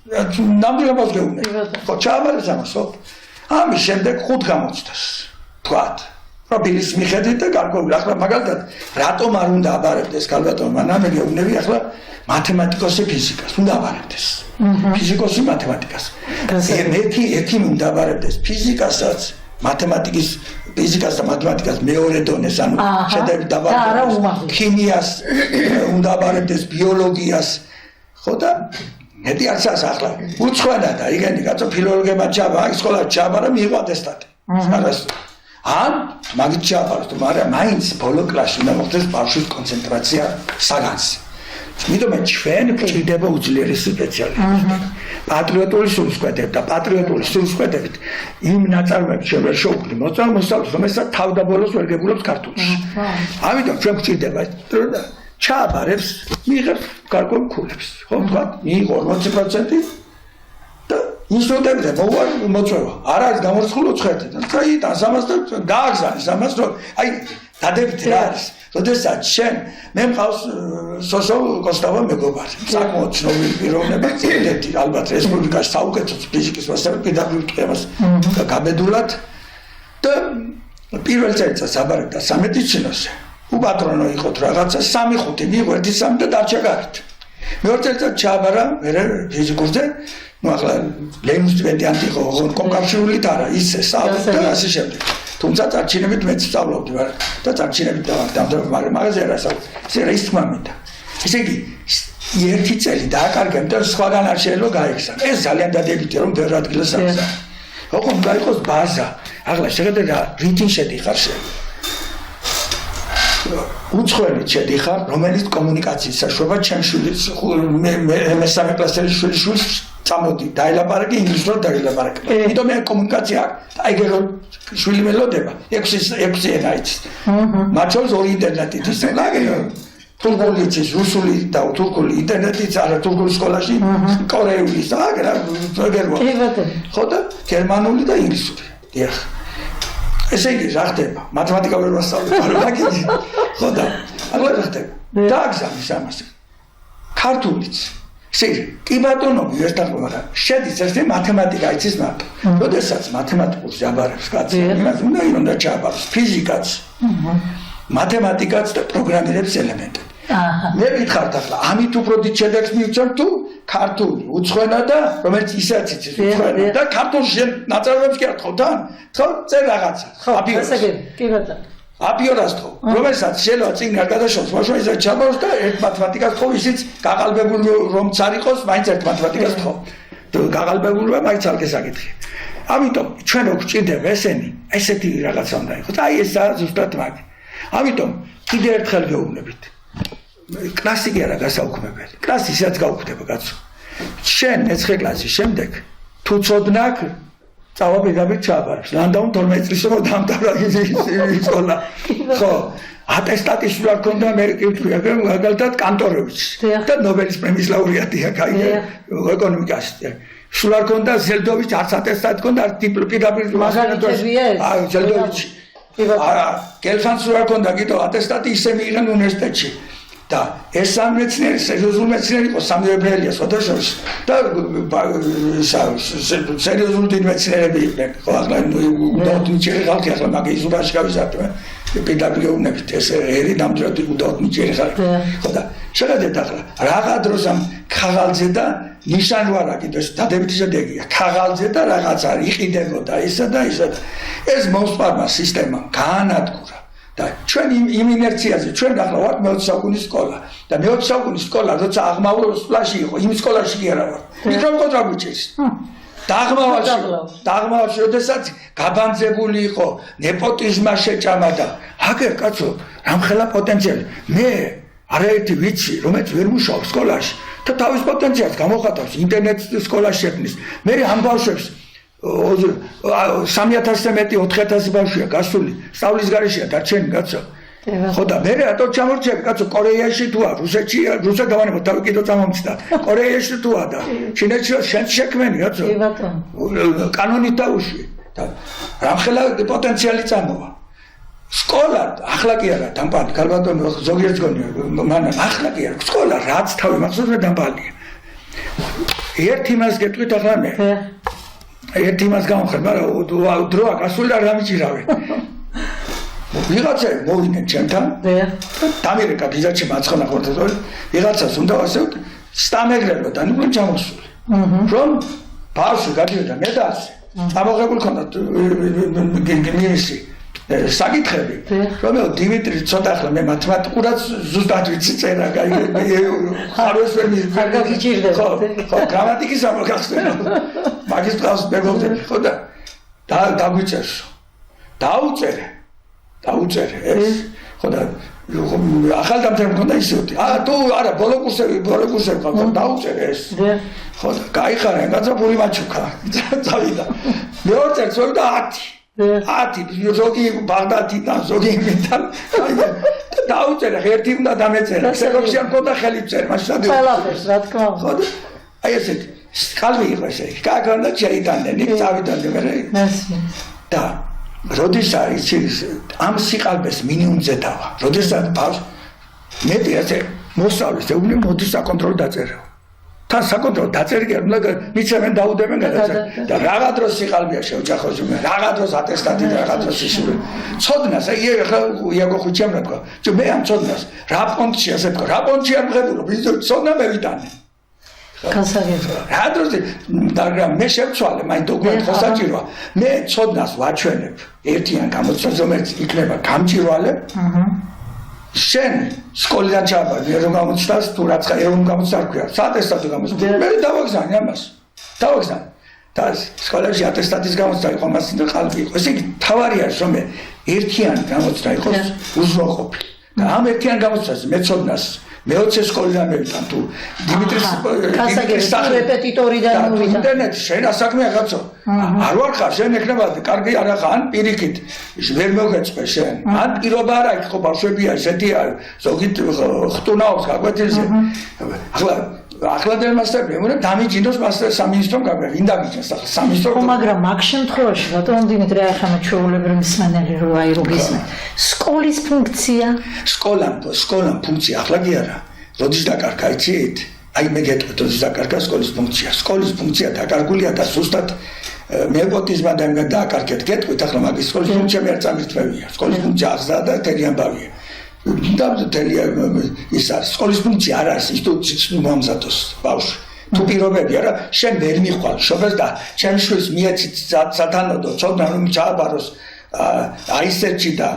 ნამდვილობას გეუბნები ხო ჩააბარებს ამას ხო ამის შემდეგ 5 გამოჩნდეს თქვათ პროფილის მიხედვით და გარკვეული ახლა მაგალითად რატომ არ უნდა აბარებდეს ქალბატონო მანამ გეუბნები ახლა მათემატიკოსი ფიზიკას უნდა აბარებდეს ფიზიკოსი მათემატიკას ერთი უნდა აბარებდეს ფიზიკასაც მათემატიკის ფიზიკას და მათემატიკას მეორე დონეს ანუ შედარებით დაბალ ქიმიას უნდა აბარებდეს ბიოლოგიას ხო და მეტი არცას ახლა უცხოა და იგენი კაცო ფილოლოგებმა ჩაბა აი სკოლა ჩაბარა მიიღო ატესტატი მაგას ან მაგით ჩაბაროს მაგრამ მაინც ბოლო კლასში უნდა მოხდეს ბავშვის კონცენტრაცია საგანზე იმიტომ მე ჩვენ გვჭირდება უძლიერესი სპეციალისტები პატრიოტული სულისკვეთებით და პატრიოტული სულისკვეთებით იმ ნაწარმოებს შევერ შოუკლი მოსწავლეს რომელსაც თავდაბოლოს ვერ გებულობს ქართულში ამიტომ ჩვენ გვჭირდება ჩააბარებს მიიღებს გარკვეულ ქულებს ხო თქვა მიიღო 40% და ინსტიტუტებზე მოწვევა არ არის გამორიცხული 9-დან და იტანს ამას და გააგზავნის ამას რომ აი დადებით რა არის როდესაც შენ მე მყავს სოსო კოსტავა მეგობარი საკმაოდ ცნობილი პიროვნება ერთ-ერთი ალბათ რესპუბლიკაში საუკეთესო ფიზიკის მასწავლებელი პედაგოგიურ ტემას გაბედულად და პირველ წელიწადს აბარებდა სამედიცინოზე უპატრონო იყო რაღაცა 3-5 მიიღო 1-3 და დარჩა გარეთ მეორე წელიწად ჩააბარა მე ფიზიკურზე ну ახლა ლენუს სტუდენტი იყო კონკურსულით არა ისე სწავლობდა და ასე შემდეგ თუმცა წარჩინებით მეც სწავლობდი და წარჩინებით დავდამ მაგრამ მაგაზე რა საერთოდ ის თქმა მინდა ესე იგი ერთი წელი დააკარგებ და სხვაგან არ შეიძლება გაიხსნა ეს ძალიან დადებითი რომ ვერ ადგილას აქვს ოღონდ უნდა იყოს ბაზა ახლა შეხედე რა რითინ შედიხარ შენ უცხოელი შედიხარ რომელიც კომუნიკაციის საშუალება ჩემ შვილის მე-3 კლასელის შვილის წამოდი დაელაპარაკე ინგლისურად დაელაპარაკე იმიტომ მე კომუნიკაცია აიგერო შვილი მელოდება 6 ენა იცის მათ შორის 2 ინტერნეტით ისწავლა თურქული იცის რუსული და თურქული ინტერნეტით არა თურქული სკოლაში კორეული და ხო და გერმანული და ინგლისური დიახ ესე იგი რა ხდება მათემატიკა ვერ ვასწავლებ მაგრამ მაგითი ხო და აღარ რა ხდება დააგზავნის ამას ქართულიც ესე იგი კი ბატონო ერთად მაგრამ შედის ეს მათემატიკა იცის მარტო როდესაც მათემატიკურს აბარებს კაცი იმას უნდა ჩააბაროს ფიზიკაც მათემატიკაც და პროგრამირებს ელემენტები მე ვითხართ ახლა ამით უფრო დიდ შედეგს მივცემ თუ ქართული უცხოენა და რომელიც ისაც იცის უცხოენა და ქართულში ნაწარმოებს კი არ თხოვ თან ხო წერ რაღაცა აპიორას თხოვ რომელსაც შეიძლება წინ არ გადაშოს მაშინ ისე ჩაბაროს და ერთ მათემატიკას თხოვ ისიც გაყალბებული რომც არ იყოს მაინც ერთ მათემატიკას თხოვ გაყალბებულია მაინც არ გესაკითხი ამიტომ ჩვენ გვჭირდება ესენი ესეთი რაღაცა უნდა იყოს აი ეს ზუსტად მაგ ამიტომ კიდევ ერთხელ გეუბნებით კლასიკი არა გასაუქმებელი კლასი ისედაც გაუქმდება კაცო შენ 9 კლასის შემდეგ თუ ცოდნაკ წავაბედებით ჩააბარებს ლანდაუნ 12 წლის რო დამთავრდა ის სკოლა ხო ატესტატი სულ არ ქონდა მე ვთქვი მაგალითად კანტოროვიჩი და ნობელის პრემიის ლაურეატია კაი ეკონომიკაში სულ არ ქონდა ზელდოვიჩი არც ატესტატი ქონდა არც დიპლომი აი ზელდოვიჩი გელფანს სულ არ ქონდა კიდო ატესტატი ისე მიიღენ უნივერსიტეტში და ეს სამეცნიერი სერიოზული მეცნიერი იყო სამეცნიერია სხვადასხვა და სერიოზული მეცნიერები იყვნენ ხო ახლა დოქტორი ხალხი ახლა მაგ იზურაში გავიზარდე პედაგოგია უნებით ეს ერი ნამდვილად დოქტორი ხალხი ხო და შეგადეთ ახლა რაღა დროს ამ ქაღალდზე და ნიშანვარა კიდე დადებითი შედეგია ქაღალდზე და რაღაცა იყიდებოდა ისა და ისა ეს მოსპარმა სისტემამ გაანადგურა და ჩვენ იმ ინერციაზე ჩვენ ახლა ვართ მე-20 საუკუნის სკოლა და მე-20 საუკუნის სკოლა როცა აღმავლობის სკოლაში იყო იმ სკოლაში კი არა ვარ მიკროფონი გუჭირს დაღმავაში როდესაც გაბანძებული იყო ნეპოტიზმა შეჭამა და აგერ კაცო რამხელა პოტენციალი მე არაერთი ვიცი რომელიც ვერ მუშაობს სკოლაში და თავის პოტენციალს გამოხატავს ინტერნეტ სკოლაში შექმნის მე ამ ბავშვებს 3000-ზე მეტი 4000 ბავშვია გასული სწავლის გარეშეა დარჩენი კაცო ხო და მე რატო ჩამორჩები კაცო კორეაში თუ არ რუსეთში რუსა გავანებო თავი კიდევ წამომცდა კორეაში თუ არ და ჩინეთში შენ შექმენი კაცო კანონით დაუშვი და რამხელა პოტენციალი წამოვა სკოლა ახლა კი არა დამპალი ქალბატონო ზოგიერთ გონია მანამ ახლა კი არა სკოლა რაც თავი მახსოვს მე დამპალია ერთი მას გეტყვით ახლა მე ერთი მას გამხარ მაგრამ დროა გასული არ დამიჭირავე ვიღაცა მოვიდნენ ჩემთან დამირეკა ბიზაჩი მაცხონა ხორცო ვიღაცას უნდა ვასწავლოთ სტამეგრელო და ნუ ჩამოსული რომ ბავშვი გადიოდა მე და ასე ამოღებული ხონდა გიმისი საკითხები რომ დიმიტრი ცოტა ახლა მე მათემატიკურად ზუსტად ვიცი წერა ხაროს ვერ მიგიჭირდა ხო გრამატიკის ამოგახსენე მაგის ყავს მეგობრები ხო და დაგვიწერს დაუწერე ეს ხო და ახალგამთარ მქონდა ისეთი თუ არა ბოლო კურსები ყავდა დაუწერე ეს ხო და გაიხარა გაწაფული მაჩუქა წავიდა მეორე წელს 10 ზოგი ბაღდათიდან ზოგი იმიდან დაუწერე ერთი უნდა დამეწერა სექოქსი არ მქონდა ხელი წერე მაშინ ყველაფერს რა თქმა უნდა ხო და აი ესეთი ხალხი იყო ესე გაგანდა შეიტანენი წავიდანე მე და როდის არის ამ სიყალბეს მინიმუმზე დავა როდესაც ბავშვი მეტი ასე მოსწავლეს ეუბნე მოდის საკონტროლო დაწერა თან საკონტროლო დაწერგი არ უნდა მიცემენ დაუდებენ გადაწერა და რაღა დროს სიყალბეა შეუჯახოს მე რაღა დროს ატესტატი და რაღა დროს ისურვე ცოდნას აი ახლა იაგო ხუჩემ რა თქვა მე ამ ცოდნას რა პონტში ასე თქვა რა პონტში არ მღებულობ ის ცოდნა მე ვიტანე რა დროს და მე შევცვალე მაინ დოკუმენტი ხო საჭიროა მე ცოდნას ვაჩვენებ ერთიან გამოცდას რომელიც იქნება გამჭირვალე შენ სკოლიდან ჩაბარ რომ გამოცდას თუ რაც ეროვნულ გამოცდას ქვია საატესტატო გამოცდა მე დავაგზავნე ამას და სკოლაში ატესტატის გამოცდა იყო მას და ყალბი იყო ესე იგი თავარი არის რომ ერთიანი გამოცდა იყოს უზრუნველყოფილი და ამ ერთიან გამოცდას მე ცოდნას მეოცე სკოლიდან მევიტან თუ დიმიტრის რეპეტიტორიდან მოვიდა ინტერნეტი შენ ასაქმეა კაცო არ ვარხარ შენ ეხნება კარგი არა ხან პირიქით ვერ მოგეწყვე შენ ან პირობა არა იქ ხო ბავშვებია ესეთი არის ზოგით ხტუნაობს გაგვეთილზე ახლა დემასტრები უნდა დამიჯინოს მასწავლე სამინისტრომ გაგვე ვინ დამიჯინოს ახლა სამინისტრო მაგრამ მაგ შემთხვევაში ბატონ დიმიტრი ახლა ჩვეულებრივ მსმენელი რო აი რო გისმენთ სკოლის ფუნქცია სკოლამ ფუნქცია ახლა კი არა როდის დაკარგა იცით აი მე გეტყვით როდის დაკარგა სკოლის ფუნქცია დაკარგულია და ზუსტად ნეპოტიზმმა დააკარგეთ გეტყვით ახლა მაგის სკოლის ფუნქცია მე არ წამირთმევია სკოლის ფუნქცია აღზრდა და თელი ამბავია და თელია ის არის სკოლის ფუნქცია არ არის ინსტიტუციის მომზადოს ბავშვი თუ პირობები არა შენ ვერ მიხვალ შობას და ჩემს შვილს მიეცით სათანადო ცოდნა რომ ჩააბაროს აისერჩი და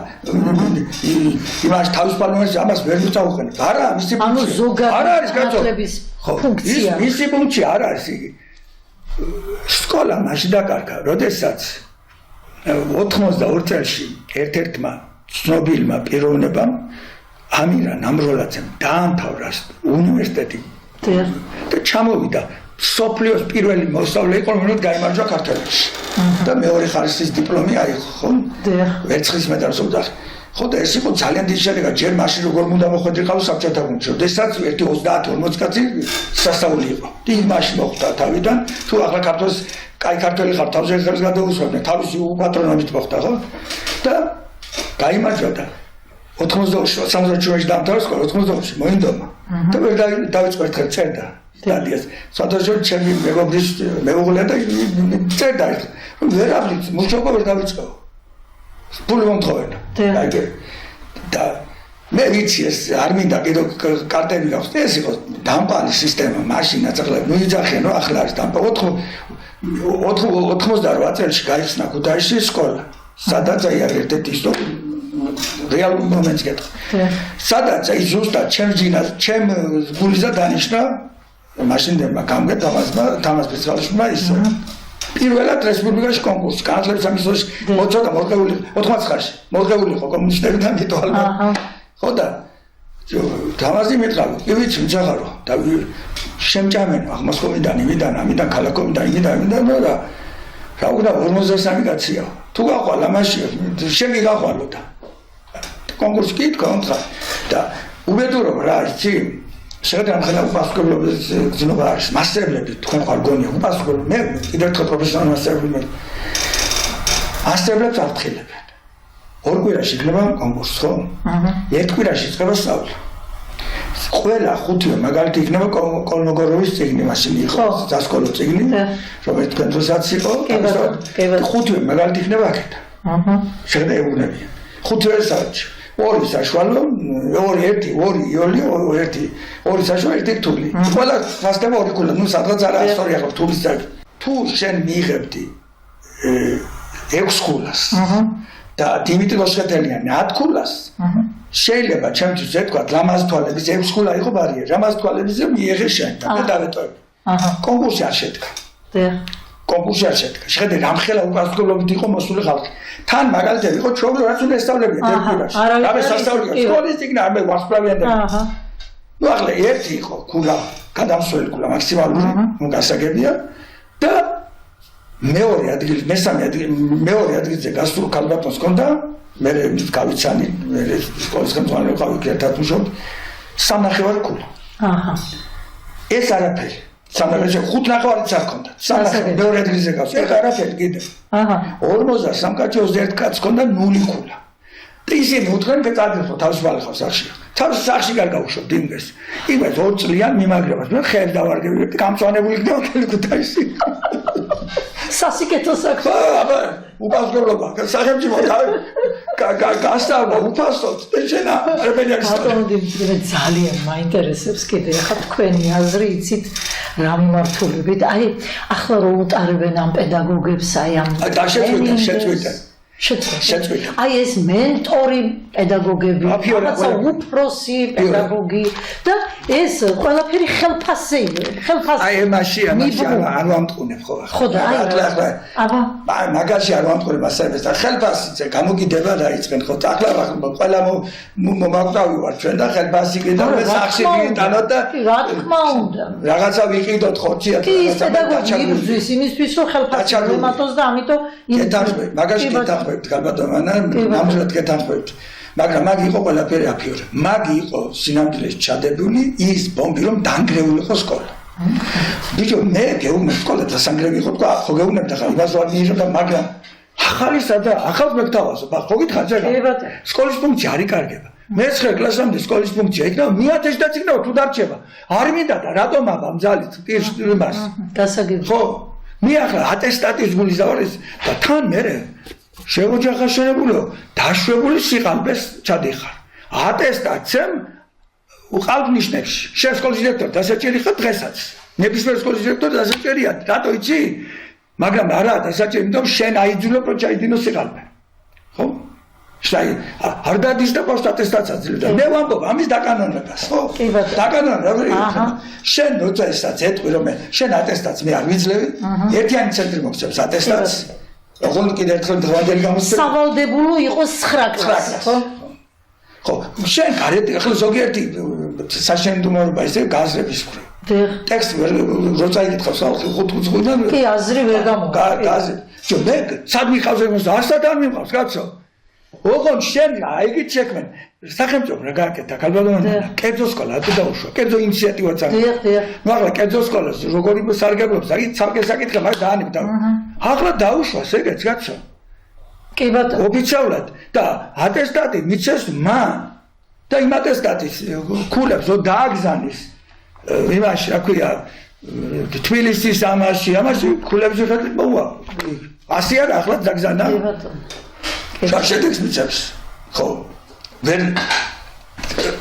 იმას თავისუფალებას ამას ვერ მიწაუხენებ არა მისი ფუნქცია არ არის გაწოლების ფუნქცია მისი ფუნქცია არ არის იგი სკოლა მაშინ დაკარგა როდესაც 82 წელში ერთ-ერთმა ცნობილმა პიროვნებამ ამირან ამროლაძემ დაამთავრა უნივერსიტეტი და ჩამოვიდა სოფლიოს პირველი მოსწავლე იყო რომელიც გაიმარჯვა ქართველებში და მეორე ხარისხის დიპლომი აიღო ხო ვერცხლის მედალს უდახ ხო და ეს იყო ძალიან დიდი შედეგი ჯერ მაშინ როგორ უნდა მოხვედრიყავ საბჭოთა გუნდში როდესაც ერთი 30-40 კაცი სასწაული იყო დიდი მაშინ მოხვდა თავიდან თუ ახლა ქართველს კაი ქართველი ხარ თავზე ხელს გადაუსვამდნენ თავისი უპატრონობით მოხვდა ხო და გაიმარჯვა და 87-ში დაამთავრა სკოლა 88-ში მოინდომა და ვერ დავიწყო ერთხელ წერდა დადიას სადაშო ჩემი მეგობრის მეუღლე და წერდა რომ ვერ აღლიც მუშაობა ვერ დავიწყო ფული მომთხოვენა და მე ვიცი ეს არ მინდა კიდევ კარტები აქვს ეს იყო დამპალი სისტემა მაშინაც ახლა მიიძახენ რომ ახლა არის დამპა 88 წელში გაიხსნა ქუთაისში სკოლა სადაც აი ერთ-ერთი ისტორია რეალურ მომენტს გეტყვი სადაც აი ზუსტად ჩემ გულიზა დანიშნა მაშინდელმა გამგე თამაზ ფესტივალში ის პირველად რესპუბლიკაში კონკურსი განათლების სამინისტროში მოწოდა მორყეული 89-ში მორყეული იყო კომუნისტებიდან მიტოვალმა ხო და თამაზი მეტყავ კი ვიცი მძახარო და შემჭამენ აღმოსკომიდან იმიდან ქალაქომიდან იმიდან და რა უნდა 53 კაცია თუ გაყვალა მაშინ შენ გიყვალო და კონკურსი კი თქვა და უბედურობა რა იცი შეიძლება ახლა უპასუხებლობის გზნობა არის მასწავლებლები თქვენ ხარ გონია უპასუხებლები მე კიდევ ერთხელ პროფესიონალი მასწავლებლები მასწავლებლებს არ თხილებენ ორ კვირაში იქნება კონკურსი ხო? ერთ კვირაში იქნება სწავლა ყველა ხუთივე მაგალითად იქნება კოლმოგოროვის წიგნი მასინი იყო სასკოლო წიგნი რომელიც თქვენ დროსაც იყო ხუთივე მაგალითად იქნება აქეთ შეიძლება ეუბნებიან ხუთივე საათში ორი საშუალო ორი ერთი ორი იოლი ორი საშუალო ერთი რთული ყველა ფასდება ორი ქულა ნუ სადღაც არა ისტორია ხო რთულის წაგი თუ შენ მიიღებდი 6 ქულას და დიმიტრი მოსხეთელიანი 10 ქულას შეიძლება ჩემთვის ეთქვა ლამაზ თვალების 6 ქულა იყო ბარიერი ლამაზ თვალებზე მიიღე შენ და დავეტოვე კონკურსი არ შედგა კონკურსი არ შედგა შეხედე რამხელა უპასუხებლობით იყო მოსული ხალხი თან მაგალითად იყო ჩვეულებრივ რაც უნდა ესწავლებიან ერთ კვირაში რამე სასწავლია სკოლის წიგნი არ მე ვარსკვლავიანები ნუ ახლა ერთი იყო ქულა გადამსვლელი ქულა მაქსიმალური ნუ გასაგებია და მეორე ადგილზე გასულ კალბატონს ჰქონდა მე გავიცანი მე სკოლის ხელმძღვანელი ვიყავი ერთად ვუშავ სამნახევარი ქულა ეს არაფერი სამნახევარი 5 ნახევარიც არ ჰქონდა სამნახევარი მეორე ადგილზე გავს ეს არაფერი კიდე 53 კაცი 21 კაცს ჰქონდა 0 ქულა და ისინი უთხრენ კეთადებს თავისუფალი ხარ სახში თავის სახში გარგავშობ დინგეს იმას 2 წლიან მიმაგრებას მე ხერ დავარგებდი გამწვანებული იქნება მთელი ქუთაისი სასიკეთო საქმე აბა უპასუხებლობა სახელმწიფო გასწავლა უფასოდ ეჩენა არაფერი არის ბატონო ძალიან მაინტერესებს კიდე ახლა თქვენი აზრი იცით რა მიმართულებით აი ახლა რო უტარებენ ამ პედაგოგებს აი ამ შეწყვეტენ აი ეს მენტორი პედაგოგები რაღაცა უფროსი პედაგოგი და ეს ყველაფერი ხელფასზე აი მაშინ არ ვამტყუნებ ხო და აბა მაგაში არ ვამტყუნებ მასალებს და ხელფასზე გამოგიდება დაიწყენ ხო ახლა ყველა მომაკვდავი ვარ ჩვენ და ხელფასი კიდევ მე სახში ვიტანოთ და რა თქმა უნდა რაღაცა ვიყიდოთ ხო კი ეს პედაგოგი იბრძვის იმისთვის რომ ხელფასი ემატოს და ამიტომ მაგაში გეთანხმებთ გალბატონა ნამდვილად გეთანხმებთ მაგრამ მაგ იყო ყველაფერი აფიორე მაგ იყო სინამდვილეში ჩადებული ის ბომბი რომ დაანგრეული იყო სკოლა ბიჭო მე გეუბნებ სკოლა დასანგრევი იყო თქვა ხო გეუბნებთ ახლა იმას ვარ მიიღებდა მაგრამ ახალისა და ახალს მეკთავაზო ხო გითხარ ზეგა სკოლის პუნქტი არ იკარგება მე-9 კლასამდე სკოლის პუნქტია იქნება მიათეშდაც იქნება თუ დარჩება არ მინდა და რატომ აბა მძალით პირს გასაგები ხო მე ახლა ატესტატის გულიზავრის და თან მე შეოჯახაშენებულო დაშვებული სიყალბეს ჩადიხარ ატესტაცემ უყავთ ნიშნებში შენ სკოლის დირექტორი დასაჭერი ხარ დღესაც ნებისმიერ სკოლის დირექტორი დასაჭერია რატო იცი მაგრამ არა დასაჭერი იმიტომ შენ აიძულებ რომ ჩაიდინო სიყალბე ხო შენ არ დადის და პოსტ ატესტაცია ძლევდა მე ვამბობ ამის დაკანონებას ხო დაკანონება შენ როცა ესაც ეტყვი რომ შენ ატესტაციას მე არ ვიძლევი ერთიანი ცენტრი მოგწევს ატესტაციას ოღონდ კიდევ ერთხელ დღევანდელი გამოსწორება სავალდებულო იყოს 9 კლასი ხო შენ გარეთ ახლა ზოგიერთი საშემდგომლობა ისე გაზრების ხრი ტექსტი როცა იკითხავს ხალხი 5 წუთიდან კი აზრი ვერ გამოგაზრი მე სად მიყავს ეს ასად არ მიყავს კაცო ოღონდ შენ აიგით შექმენ სახელმწიფო რა გააკეთა გალბატონა კერძო სკოლა თუ დაუშვა კერძო ინიციატივა წამოიღო ნუ ახლა კერძო სკოლას როგორი სარგებლობს აი ცალკე საკითხი მაგ დაანებდა ახლა დაუშვას ეგეც კაცო კი ბატონო ოფიციალურად და ატესტატი მიცეს მან და იმ ატესტატის ქულებს დააგზანის იმაში რა ქვია თბილისის ამაში ქულებს ხელი მოვა 100 არა ახლა დაგზანა კი ბატონო შედეგს მიცემს ხო ვერ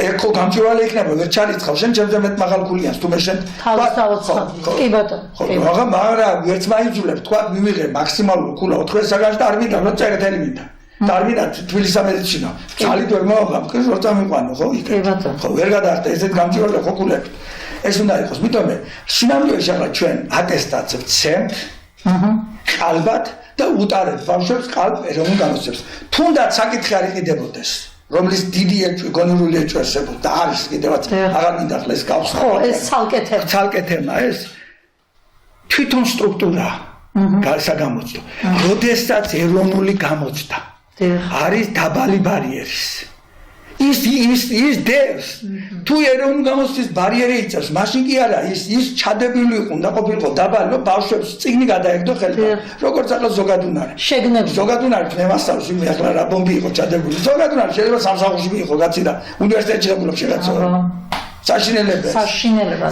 ეკო გამჭვირვალე იქნება ვერ ჩარიცხავ შენ ჩემზე მეტ მაღალ ქულიანს თუ მე შენ თავისთავად კი ბატონო მაგრამ ვერც მაიძულებ თქვა მივიღე მაქსიმალური ქულა 4 საგანში და არ მინდა რომ წერეთელი მინდა და არ მინდა თბილისის სამედიცინო ძალით ვერ მოვაბამკი როცა მიყვანო ხო იქ ხო ვერ გადაახტა ესეთ გამჭვირვალე ხო ქულები ეს უნდა იყოს მითომ სინამდვილეში ახლა ჩვენ ატესტატს ვცემთ ალბათ და უტარებთ ბავშვებს ყალბ ეროვნულ განათლებას თუნდაც საკითხი არ იყიდებოდეს რომლის დიდი გონურული ეჭვესებო და არის კიდევაც აღარ მინდა ახლა ეს გავხსნა ხო ეს ცალკე თემა ეს თვითონ სტრუქტურა როდესაც ეროვნული გამოცდა არის დაბალი ბარიერის ის დევს თუ ეროვნულ გამოცდის ბარიერი იწევს მაშინ კი არა ის ჩადებული უნდა ყოფილიყო დაბალო ბავშვებს წიგნი გადაეგდო ხელთან როგორც ახლა ზოგადუნარი ზოგადუნარი მე მასწავლოს იმ ახლა რა ბომბი იყო ჩადებული ზოგადუნარი შეიძლება სამსახურში მიიღო კაცი და უნივერსიტეტში დაბლობ შეგაცო საშინელებას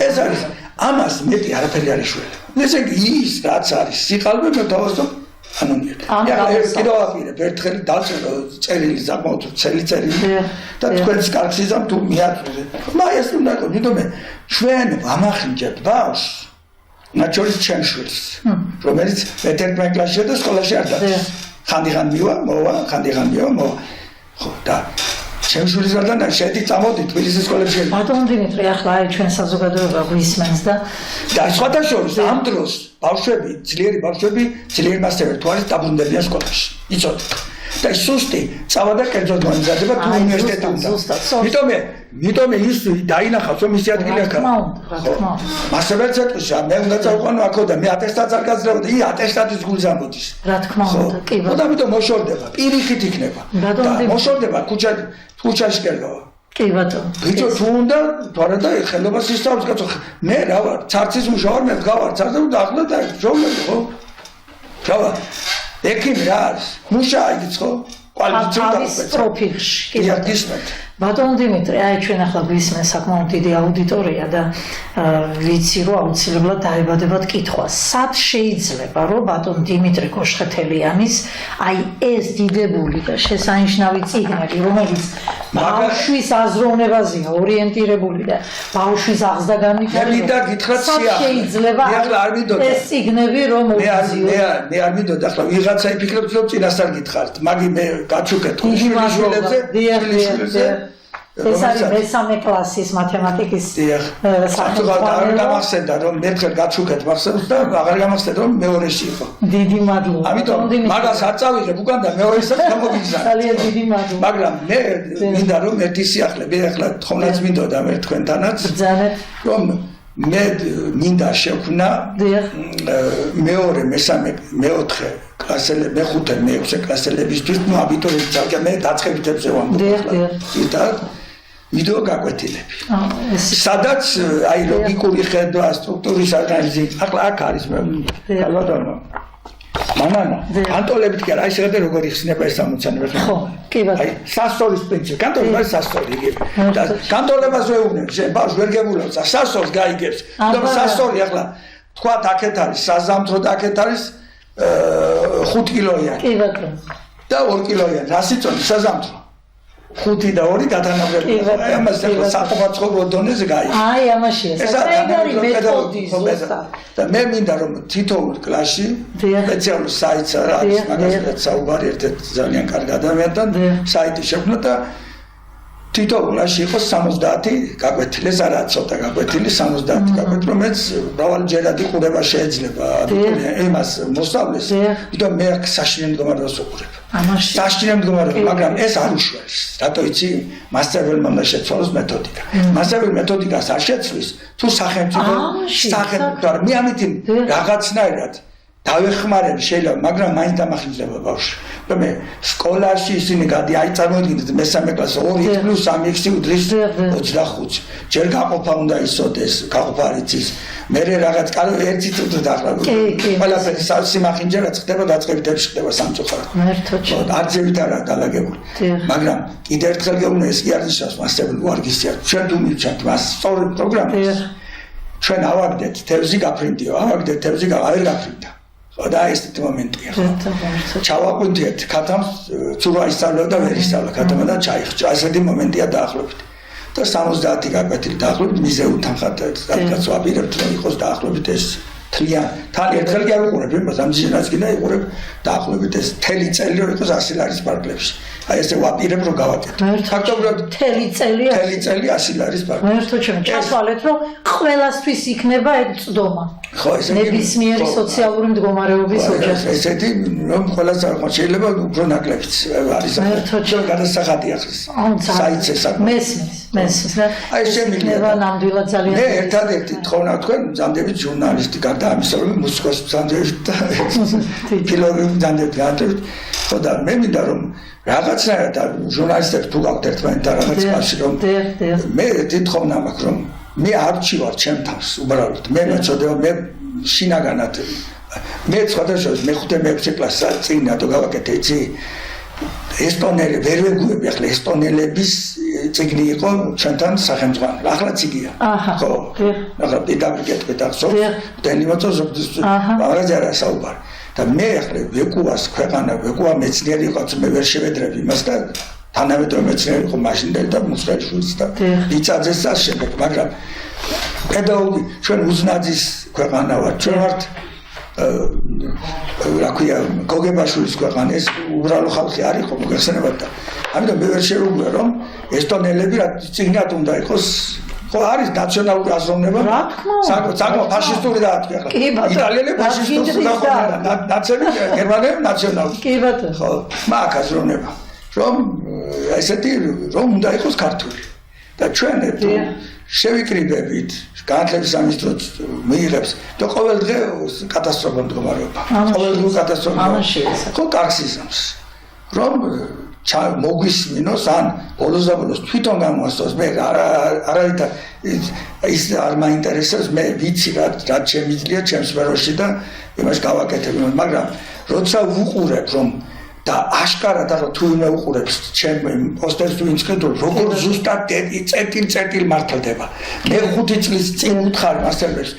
ეს არის ამას მეტი არაფერი არ იშველება ესე იგი ის რაც არის სიყალბე მე დავასწავლ კიდევ აპირებ ერთხელ დავწერო წერილი საკმაოდ წერილი და თქვენს კარგს იზამ თუ მიაწვდე მაეს უნდა იყო ვიდომე ჩვენ ვამახინჯებთ ბავშვს ნაჩვენს ჩემს შვილს რომელიც მე-11 კლასშია და სკოლაში არ დადის ხანდახან მივა ხო და ჩემს შვილს გარდა შედი წამოდი თბილისის სკოლებში ბატონ დიმიტრი ახლა აი ჩვენ საზოგადოება გვისმენს და სხვათა შორის ამ დროს ბავშვები ძლიერი ბავშვები ძლიერ მასწავლებლად თუ არის დაბრუნდებიან სკოლაში იცოდეთ და სუსტი წავა და კერძოდ მოიმზადება თუ უნივერსიტეტი უნდა მიტომე ის დაინახავს რომ ისი ადგილი აქვს მასწავლებელს ეტყვის მე უნდა წავყვანო აქო და მე ატესტატს არ გაძლევ და ატესტატის გულს ამოდის რა თქმა უნდა კი და ამიტომ მოშორდება პირიქით იქნება და მოშორდება ქუჩაში გერგავა კი ბატონო ბიჭო თუ უნდა თორე და ხელობას ისწავლებს კაცო მე რა ვარ ცარცის მუშაობ მე გავარ ცარცე და ახლა და ჯობლები ხო ჯობა ექიმი რა არის მუშაობა იგიც ხო კვალიფიცირებული პროფილში კი ბატონო დიმიტრი აი ჩვენ ახლა გვისმენს საკმაოდ დიდი აუდიტორია და ვიცი რომ აუცილებლად დაებადებათ კითხვა სად შეიძლება რომ ბატონ დიმიტრი კოშხეთელიანის აი ეს დიდებული და შესანიშნავი წიგნები რომელიც ბავშვის აზროვნებაზეა ორიენტირებული და ბავშვის აღზრდა განვითარება შეიძლება ეს წიგნები რომ მე არ მინდოდა ახლა ვიღაცა იფიქრებს რომ წინასწარ გითხარით მაგი მე გაჩუქეთ შვილებზე ეს არის მესამე კლასის მათემატიკის საფუძველი არ გამახსენდა რომ მერხელ გაჩუქეთ მახსენს და აღარ გამახსენდა რომ მეორეში იყო დიდი მადლობა ამიტომ მაგას არ წავიღებ უკან და მეორესაც გამოგიზარდ ძალიან დიდი მადლობა მაგრამ მე მინდა რომ ერთი სიახლე მე ახლა თხოვნაც მინდოდა მე თქვენთანაც რომ მე მინდა შექმნა მეორე მესამე მეოთხე კლასელები მეხუთე მეექვსე კლასელებისთვის ნუ აბიტურიენტებს ძალიან მე დაწყებითებზე ვამბობ ვიდეო გაკვეთილები. სადაც აი ლოგიკური ხედვა, სტრუქტურის ანალიზი, ახლა აქ არის მე ბატონო. მანანა, კანტოლებით კი არა, აი შეგადე როგორ იხსნება ეს ამოცანება. ხო, კი ბატონო. აი სასწორლის პრინციპი, კანტოლი არის სასწორი იგივე. და კანტოლებას ვეუბნებ, ბავშვს ვერ გებულობს, სასწორს გაიგებს. და სასწორი ახლა თქვა აქეთ არის საზამთრო და აქეთ არის 5 კილოიანი. კი ბატონო. და 2 კილოიანი, რა სიწონი საზამთრო. 5 და 2 დათანაბრებია. აი ამას საყოველთაო დონეზე გაიგე. აი ამაშია. ეს არის მეთოდი ზუსტად. და მე მინდა რომ თითოეულ კლასში სპეციალური საიტს არის მაგასაც საუბარი ერთ-ერთ ძალიან კარგი ადამიანთან საიტი შექმნა და თითოეულ კლასში იყოს 70 გაკვეთილი, ეს არა ცოტა გაკვეთილი, 70 გაკვეთილი, რომელიც მრავალჯერადი ყურება შეიძლება იმას მოსწავლეს, იმიტომ მე საშინელ მდგომარეობას ვუყურებ. საშინელ მდგომარეობას, მაგრამ ეს არ უშველს. რატო იცი? მასწავლებელმა უნდა შეცვალოს მეთოდიკა. მასწავლებელი მეთოდიკას არ შეცვლის, თუ სახელმწიფო მე ამით რაღაცნაირად დავეხმარები შეიძლება, მაგრამ მაინც დამახინჯება ბავშვი. მე სკოლაში ისინი აი წარმოიდგინეთ მესამე კლასი 2+3 უდრის 25. ჯერ გაყოფა უნდა ისოდეს, გაყოფა არ იცის. მე რაღაც ერთი წუთი დახლა. ყველაფერი სიმახინჯე რაც ხდება დაწყებითებში ხდება სამწუხაროდ. არცევით არა დალაგებული. მაგრამ კიდევ ერთხელ გეუბნე ეს კი არ ნიშნავს მასწავლებელი ვარგისია. ჩვენ თუ მივჩათ მას სწორი პროგრამას. ჩვენ ავაგდეთ თევზი გაფრინდიო, ავაგდეთ თევზი აღარ გაფრინდა. და ეს მომენტია. ჩავაკვირდით ქათამს თუ რა ისწავლა და ვერ ისწავლა ქათამა და ჩაიხჭა. ასეთი მომენტია დაახლოებით. და 70 გაკვეთილი დაახლოებით მიზეულთან ხათაც ვაპირებთ რომ იყოს დაახლოებით ეს თან ერთხელ კი არ ვიყურებ იმას ამ ძინაც კი და იყურებ დაახლოებით ეს მთელი წელი რომ იყოს 100 ლარის პარკლებში. აი ესე ვაპირებ რომ გავაკეთო. ფაქტობრივად მთელი წელი 100 ლარის პარკლებში. მე თვითონ ჩასვალეთ რომ ყველასთვის იქნება ეგ წდომა. ხო ესე ნებისმიერი სოციალური მდგომარეობის ოჯახი. ესეთი რომ ყველას არ ხო შეიძლება უფრო ნაკლებიც არის. ჩვენ გადასახადი ახლის. საიტზე მესმის და აი შემიძლია ნამდვილად ძალიან მე ერთადერთი თხოვნა თქვენ მზამდებით ჟურნალისტი გარდა ამისა რომ მუსიკას მზამდებით და ფილოლოგი მზამდებით ხო და მე მინდა რომ რაღაცნაირად ჟურნალისტებს თუ გაქვთ ერთმანეთთან რაღაც პასი რომ მე თვითონ ამაქვს რომ მე არ ვჩივარ ჩემ თავს უბრალოდ მე მეწოდება მე შინაგანად მე სხვადასხვა მეხუთე მეექვსე კლასს წინ რატო გავაკეთე იცი ესტონელი ვერ ვეგუები ახლა ესტონელების წიგნი იყო ჩვენთან სახელმძღვანელო ახლა ციგია ხო ახლა პედაგოგიათი დახსოვს დენიმოწო აღარ არა საუბარი და მე ახლა ვეკუას ქვეყანა ვეკუა მეცნიერი იყო მე ვერ შევედრები იმას და თანამედროვე მეცნიერი იყო მაშინდელი და მუსხელიშვილი და იცაძეს და შემდეგ მაგრამ პედაგოგი ჩვენ უზნაძის ქვეყანა ვარ ჩვენ ვართ რა ქვია გოგებაშვილის ქვეყანა ეს უბრალო ხალხი არ იყო მოგეხსენებათ და ამიტომ მე ვერ შევუგვია რომ ესტონელები რა წიგნად უნდა იყოს ხო არის ნაციონალური აზროვნება საკმაოდ ფაშისტური დაატყვი ახლა იტალიელები ფაშისტური დაატყვი ნაცები გერმანელი ნაციონალური კი ბატონო ხო მაგ აზროვნება რომ ესეთი რომ უნდა იყოს ქართული და ჩვენ შევიკრიბებით განათლების სამინისტროს მიიღებს და ყოველ დღე კატასტროფა მდგომარეობა ყოველ დღე კატასტროფა ხო კარგსიზმს რომ მოგვისმინოს ან ბოლოს და ბოლოს თვითონ გამოასწოროს მე არაერთად ის არ მაინტერესებს მე ვიცი რა შემიძლია ჩემს სფეროში და იმას გავაკეთებ მაგრამ როცა ვუყურებ რომ და აშკარად ახლა თუ ვინმე უყურებს ჩემ პოსტერს თუ ინსკრედულ როგორ ზუსტად წერტილ მართლდება მე 5 წლის წინ უთხარი მასწავლებლებს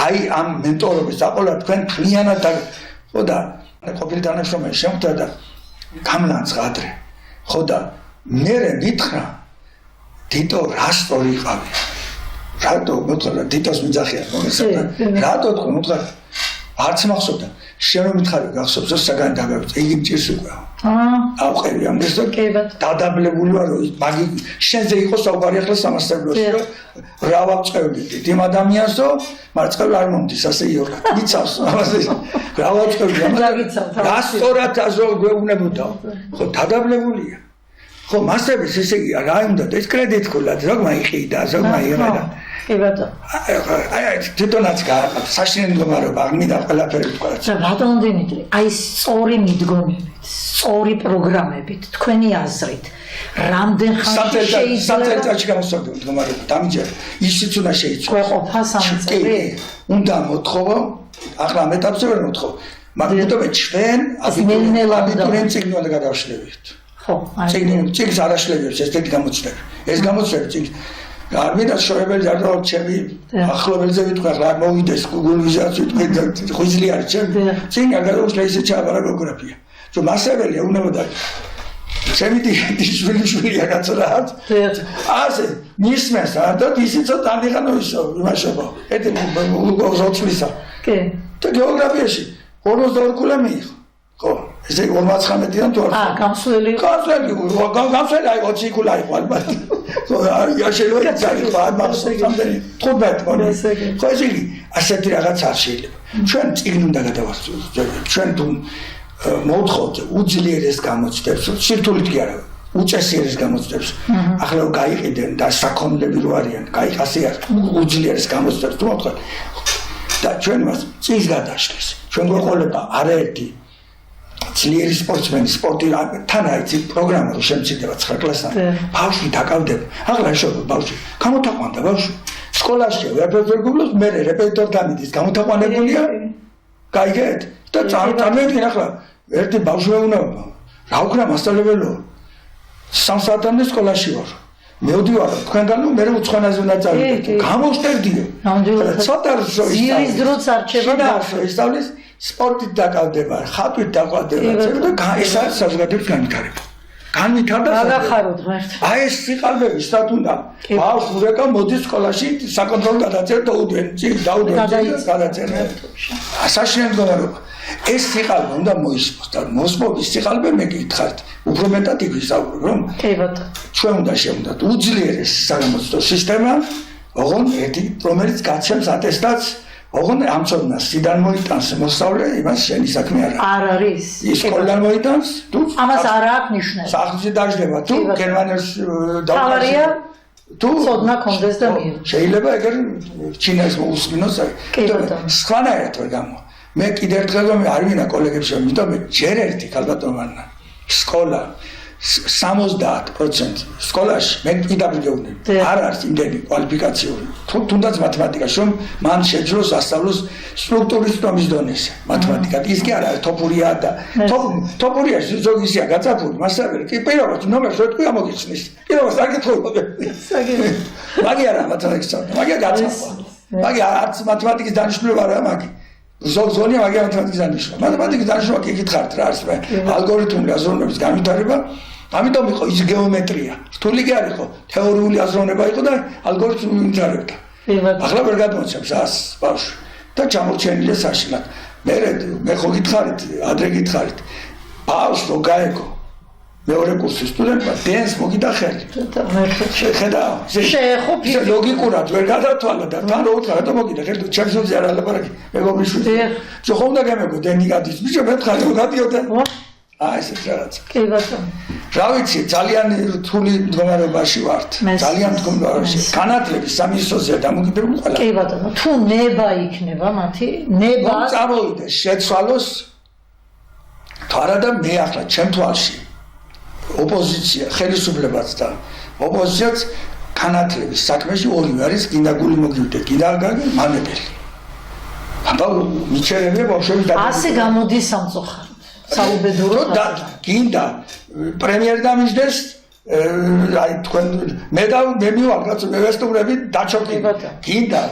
აი ამ მენტორობის დაყოლა თქვენ ქლიანად და ხო და ყოფილი თანამშრომელი შემხვდა და გამლანძღა ადრე ხო და მე მითხრა თითო რასტორი იყავი რატო მოთხრა თითოს მიძახია მომესწრა რატო თქვა მოთხრა არც მახსოვდა შენ რომ მითხარი გახსოვს რომ საგანი დაგავიწე იგი მჭირს უკვე ავყევი ამ ეს დადაბლებული ვარ მაგი შენზე იყო საუბარი ახლა სამასწავლებლოში რომ რა ვაწყევდით იმ ადამიანს რომ მარცხენა არ მომდის ასე იორა იცავს ამაზე რა ვაწყევდი რა სწორად აზრო გვეუბნებოდა ხო დადაბლებულია ხო მასების ესე იგი რა უნდა ეს კრედიტ ქულა ზოგ მაიყიდა ზოგ მაიღება კი ბატონო აი თვითონაც გააყენე საშინელი მდგომარეობა აღმინდა ყველაფერი თქვა ბატონო დიმიტრი აი სწორი მიდგომებით სწორი პროგრამებით თქვენი აზრით რამდენ ხანში შეიძლება საწელწადში გამოსწორდა მდგომარეობა დამიჯერე ისიც უნდა შეიცვალოს ყოფა სამწევრი უნდა მოთხოვო ახლა ამ ეტაპზე ვერ მოთხოვ მაგრამ ჩვენ აბიტურიენტი უნდა გადავშლებოთ ხო წიგნს არ აშლებებს ესეთი გამოცდები ეს გამოცდები წიგნ არ მინდა შორებელი არ რომ ჩემი ახლობელზე ვიტყვი ახლა მოვიდეს გუგლიზაცი ვიტყვი ხუზლი არის ჩემი წინ აგაროს ისე ჩაბარა გეოგრაფია რომ მასებელია უნდა ჩემი შვილი გაცრათ ასე მისმეს და ისიც დადიხანოისო იმაშობა ეტი უგოზოცლისა კი და გეოგრაფიაში 42 კულა მიიღო ხო ესე 59-დან თუ არ გამსვლელი გამსვლელი აი 20 კულა იყო ალბათ ხო არ შეიძლება წაიღო არ მახსოვს ამდენი 15 მოდი ხო ესე იგი ასეთი რაღაც არ შეიძლება ჩვენ წიგნ უნდა გადავასწროთ ჩვენ თუ მოთხოვთ უძლიერეს გამოცდებს სირთულით კი არა უწესიერეს გამოცდებს ახლა გაიყიდენ და საქონლები რო არიან გაიყასე არ უძლიერეს გამოცდებს თუ მოთხოვთ და ჩვენ მას წიგნს გადაშლის ჩვენ გვეყოლება არაერთი ძლიერი სპორტსმენი სპორტი თან აიცი პროგრამა რო შემცირდება 9 კლასამდე ბავშვი დაკავდება ახლა შევ ბავშვი გამოთაყვანდა ბავშვი სკოლაში რეპეტიტორს მე რეპეტიტორთან მიდის გამოთაყვანებულია გაიგეთ და წარმოვიდგინე ახლა ერთი ბავშვი უნდა რა უკრა მასწავლებელო 3 საათამდე სკოლაში ვარ მევდივარ თქვენგან მე უცხოენაზე უნდა წავიდე გამოვსტერდიო ცოტა ზირის დროც არჩება და ისწავლის სპორტით დაკავდება, ხატვით დაკავდება და ეს არის საზოგადოების განვითარება. განვითარდა გაგახაროთ ღერთ. აი ეს სიყალბები სად უნდა? ბავშვი რეკა მოდის სკოლაში საკონტროლო გადაწერა და უდენ, დაუდენ გადაწერა. საშინელი მდგომარეობა. ეს სიყალბე უნდა მოისმოს და მოსმობის სიყალბე მე გითხარით. უფრო მეტად იგვისაუბრებ რომ კი ბატონო. ჩვენ უნდა შევდოთ უძლიერეს საგამოცდო სისტემა, ოღონ ერთი რომელიც გაჩემს ატესტატს ოღონ ამწონა სიდან მოიტანს მოსწავლე იმას შენი საქმე არ არის ის სკოლიდან მოიტანს თუ ამას არ აქვს ნიშნები სახლში დაждდება თუ გერმანელს დავარია თუ ცოდნა კონდეს და მიიღო შეიძლება ეგერ ჩინას მოусმინოს სხვანაირად ვერ გამო მე კიდევ ერთხელ რომ არ ვინა კოლეგებს შემიძლია მე ჯერ ერთი ქალბატონმა სკოლა 70% სკოლაში მე კიდევ გეუბნები არ არის იმდენი კვალიფიკაციური თუნდაც მათემატიკაში რომ მან შეძლოს ასწავლოს სტრუქტურის თომის დონეზე მათემატიკა ის კი არ არის თოპურია და თოპურია ზოგისია გაწაფული მასწავლებელი კი პირველად ნომერს ვეთქვი ამოგიხსნის პირველად საკითხები მაგი არა მათემატიკა მაგი გაწაფა მაგი არც მათემატიკის დანიშნულება არა მაგი ზოგზონია მაგი მათემატიკის დანიშნულება მათემატიკის დანიშნულება კი გითხარით რა არის მე ალგორითმული აზროვნების განვითარება ამიტომ იყო ის გეომეტრია რთული კი არ იყო თეორიული აზროვნება იყო და ალგორითმული განვითარებდა ახლა ვერ გადმოცემს ას ბავშვი და ჩამორჩენილია საშინლად მე ხო გითხარით ადრე გითხარით ბავშვს რო გაეკო მეორე კურსის სტუდენტმა დენს მოგიდა ხელი შეხედა შეეხო ლოგიკურად ვერ გადათვალა და თან რო უთხრა და მოგიდა ხელი ჩემს უძე არ ალაპარაკი მეგობრის შვილი ხო უნდა გამეგო დენი გადის ბიჭო მე ხარ რო გადიოდა ესეც რაღაც კი ბატონო რა ვიცი ძალიან რთული მდგომარეობაში ვართ ძალიან მდგომარეობაში განათლების სამინისტროზე დამოკიდებული ყველა კი ბატონო თუ ნება იქნება მათი ნება წამოვიდეს შეცვალოს თუ არა და მე ახლა ჩემ თვალში ოპოზიცია ხელისუფლებაც და ოპოზიციაც განათლების საქმეში ორივე არის გინდა გული მოგივიდეთ გინდა მანებელი აბა მიჩერებია ბავშვები და ასე გამოდის სამწუხაროდ საუბედურო და გინდა პრემიერ დამიჯდეს აი თქვენ მე მივალ კაცო მე ვესტუმრები დაჩოქი გინდა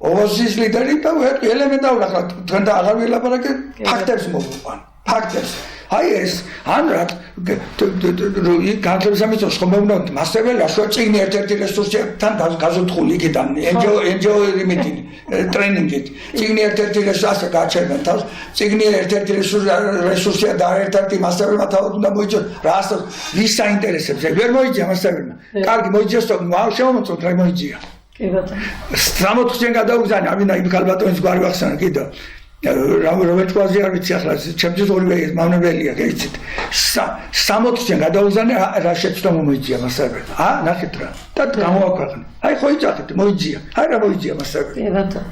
ოპოზიციის ლიდერი და ელემენტარული ახლა თქვენ და აღარ ვილაპარაკეთ ფაქტებს მოვიყვან ფაქტებს აი ეს ანრად განათლების სამინისტროს ხომ უნდა მასწავლებელიაშუა წიგნი ერთ-ერთი რესურსია თან გაზოთხული იქიდან NGO იმით ტრენინგით წიგნი ერთ-ერთი რესურსია გაჩერდნენ თავს წიგნი ერთ-ერთი რესურსია და ერთ-ერთი მასწავლებელმა თავად უნდა მოიძიოს რას ვის საინტერესებს ვერ მოიძია მასწავლებელმა კარგი მოიძიოს და შემომწოთ რა მოიძია კი ბატონო 60-იან გადაუგზავნე ამინდა იმ ქალბატონის გვარი ვახსენე კიდევ რომელიც ყვაზე არ ვიცი ახლა ჩემთვის ორივე მავნებელია გეიცით 60-იან გადაუგზავნე რა შეცდომა მოიძია მასწავლებელმა ნახეთ რა და გამოაქვეყნე აი ხო იცახეთ მოიძია აი რა მოიძია მასწავლებელი კი ბატონო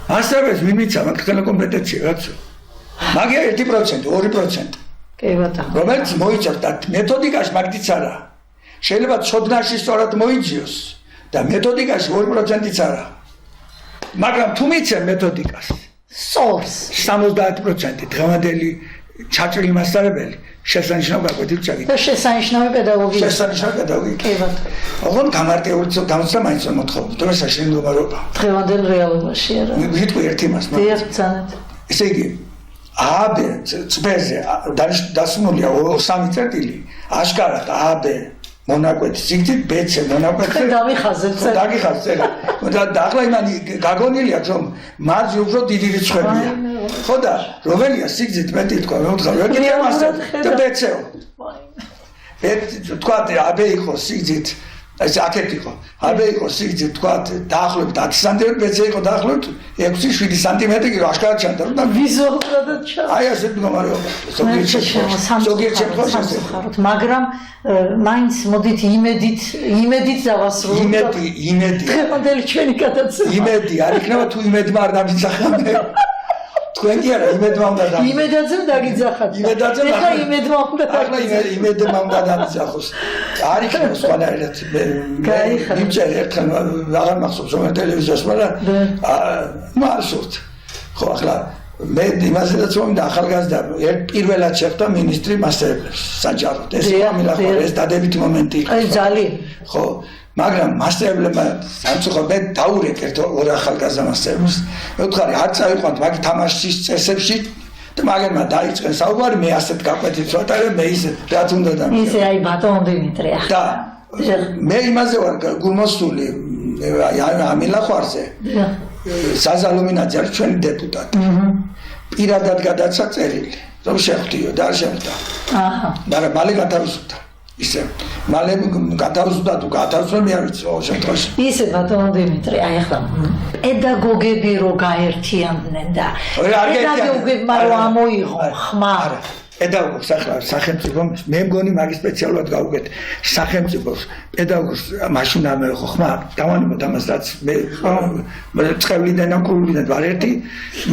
მასწავლებელს მიმიცა მაგ კომპეტენცია კაცო მაგია 1% 2% კი ბატონო რომელიც მოიცავს და მეთოდიკაში მაგდიც არა შეიძლება ცოდნაში სწორად მოიძიოს და მეთოდიკაში 2%-იც არა მაგრამ თუ მიცემ მეთოდიკას სწორს 70% დღევანდელი ჩაჭრილი მასწავლებელი შესანიშნავ გაკვეთილ ჩაგიდგა და შესანიშნავი პედაგოგი კი ბატონო ოღონ გამარტიული გამოცდა მაინც მოთხოვდა თუ საშენ მდგომარეობა დღევანდელ რეალობაში არა ვიტყვი ერთ იმას დიახცანეთ ესე იგი AB წბეზე დასმულია 3 წერტილი აშკარად AB მონაკვეთი სიგრძით BC მონაკვეთზე დაგიხაზეთ და ახლა იმანი გაგონილი აქვს რომ მარჯი უფრო დიდი რიცხვებია ხო და რომელია სიგრძით მეტი თქვა მე ვთქვა რა კიდე მასე და BC-ო თქვა AB იყო სიგრძით ეს აქეთ იყო AB იყო სიგრძით თქვა დაახლოებით 10 სანტიმეტრი BC იყო დაახლოებით 6-7 სანტიმეტრი იყო აშკარად ჩანდა რომ და ვიზუალურად ჩანდა აი ასე მდგომარეობა ზოგიერთ შემთხვევაში მაგრამ მაინც მოდით იმედით დავასრულოთ იმედი დღევანდელი ჩვენი გადაცემა იმედი არ იქნება თუ იმედმა არ დამიძახამდე თქვენ კი არა იმედმა უნდა იმედაძემ დაგიძახათ ეხლა იმედმა უნდა დამიძახოს არ იქნება სხვანაირად იმჭერ ერთხელ აღარ მახსოვს რომ ტელევიზიაში მაგრამ მარსოთ ხო ახლა მე იმასედაც მომდა ახალგაზრდა პირველად შეხვდა მინისტრი მასწავლებლებს საჯაროდ ეს ამილახო ეს დადებითი მომენტი იყო აი ძალიან ხო მაგრამ მასწავლებლებმა სამწუხაროდ მე დაურეკერთ ორ ახალგაზრდა მასწავლებლებს მე ვთქვი არ წავიყვანთ მაგ თამაშის წესებში და მაგერმა დაიწყენ საუბარი მე ასეთ გაკვეთილს ვატარებ მე ისე რაც უნდა და ისე აი ბატონ დიმიტრი და მე იმაზე ვარ გულმოსული ამილახვარზე საზალო მინაძე არის ჩვენი დეპუტატი პირადად გადაცა წერილი რომ შეხვდიო და არ შეხვდა მაგრამ მალე გათავისუფლდა ისე მალე გათავისუფლდა თუ გათავისუფლდა მე არ ვიცი რა შემთხვევაში ისე ბატონ დიმიტრი აი ახლა პედაგოგები რო გაერთიანდნენ და პედაგოგებმა რო ამოიღონ ხმა პედაგოგს ახლა სახელმწიფო მე მგონი მაგის სპეციალურად გავუკეთე სახელმწიფოს პედაგოგს მაშინ ამ ხმა დავანებოთ ამას რაც მე წევლიდან ან კულიდან ვარ ერთი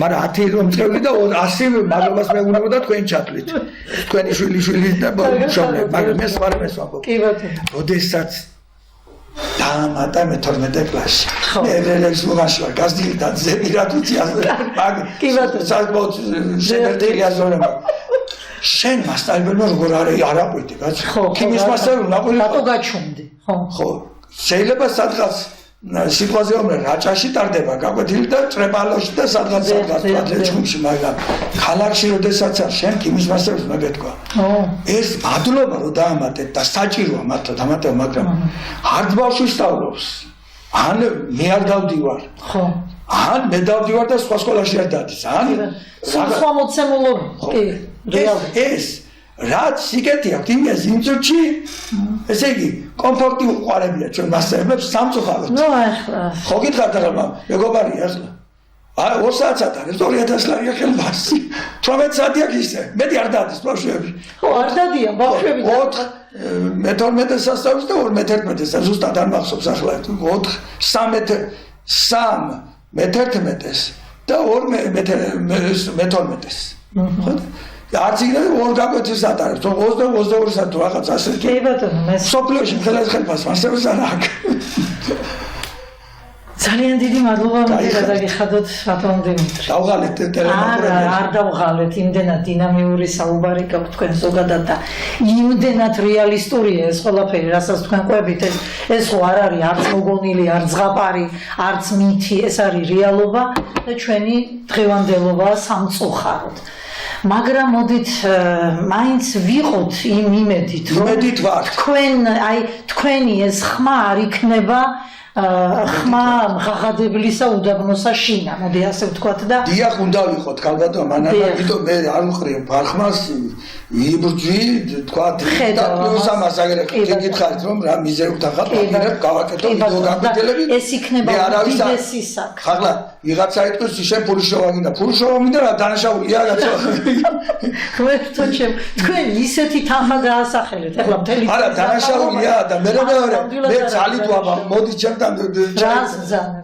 მაგრამ 10 რომ წევრი და 100 მაგობას მეუბნებოდა თქვენ ჩათვლით თქვენი შვილი და შობლე მაგრამ მე სვარმეს ვამბობ კი ბატონო ოდესაც დაამატა მე 12 კლასში მე რელექს მოგაში ვარ გაზდილი და ზები რა თუცი ასე კი ბატონო საკმაოდ შემერტილი აზროვნება შენ მასწავლებელმა როგორ არაყვიდი კაცო ქიმიის მასწავლებელმა რატო გაჩუმდი ხო შეიძლება სადღაც სიტყვაზე אומר რაჭაში ტარდება გაკვეთილი და ტრეპალოში და სადღაც პატრეჩუმში მაგრამ ქალაქში როდესაც არ შენ ქიმიის მასწავლებელს მოგეთქვა ეს მადლობა რომ დაამატეთ და საჭიროა მართლა დამატება მაგრამ არც ბავშვი სწავლობს ან მე არ დავდივარ ხო ან მე დავდივარ და სხვა სკოლაში არ დადის ან სხვა მოცემულობა კი ეს რაც სიკეთი აქვს იმას იმწუჩი ესე იგი კომფორტი უყარებია ჩვენ მასწავლებლებს სამწუხაროდ ნუ ახლა ხო გითხართ ახლა მეგობარია ახლა 2 საათად არის 2000 ლარია ხელმასი 18 საათი აქვს ისე მეტი არ დადის ბავშვები ხო არ დადიან ბავშვები მე 12 სასწავლოს და 11 ზუსტად არ მახსოვს ახლა 3 მე-11-ს და 2 მე-12-ს ხო არც იქ ორ გაკვეთილს ატარებს 22 საათი თუ რაღაც ასე კი ბატონო მე სოფლიოში ხელას ხელფას მასწავლებს არ აქვს ძალიან დიდი მადლობა მე გადაგიხადოთ ბატონ დიმიტრი დავღალეთ ტელემაყურებელს არ დავღალეთ იმდენად დინამიური საუბარი გაქვთ თქვენ ზოგადად და იმდენად რეალისტურია ეს ყველაფერი რასაც თქვენ ყვებით ეს ხო არ არის არც მოგონილი არც ზღაპარი არც მითი ეს არის რეალობა და ჩვენი დღევანდელობა სამწუხაროდ მაგრამ მოდით მაინც ვიყოთ იმ იმედით რომ თქვენი ეს ხმა არ იქნება ხმა მღაღადებლისა უდაბნოსა შინა მოდი ასე ვთქვათ და დიახ უნდა ვიყოთ კალბატო მანანა ვიდო მე არ ვყრიო ბარხმას იბრძვი თქვათ და პლუს ამას აგერ გითხარით რომ რა მიზერუთა ხატვაგირებ გავაკეთო ვიდეო გაკვეთილები ეს იქნება უდიდესი საქმე ხაღლა ვიღაცა იტყვის შენ ფულშოვა გინდა ფულშოვა მინდა რა დანაშაულია რაგაცა ხმერთო ჩემ თქვენ ისეთი თანხა გაასახელეთ ახლა მთელი არა დანაშაულია და მე ძალით ვაბა მოდი ჩემთან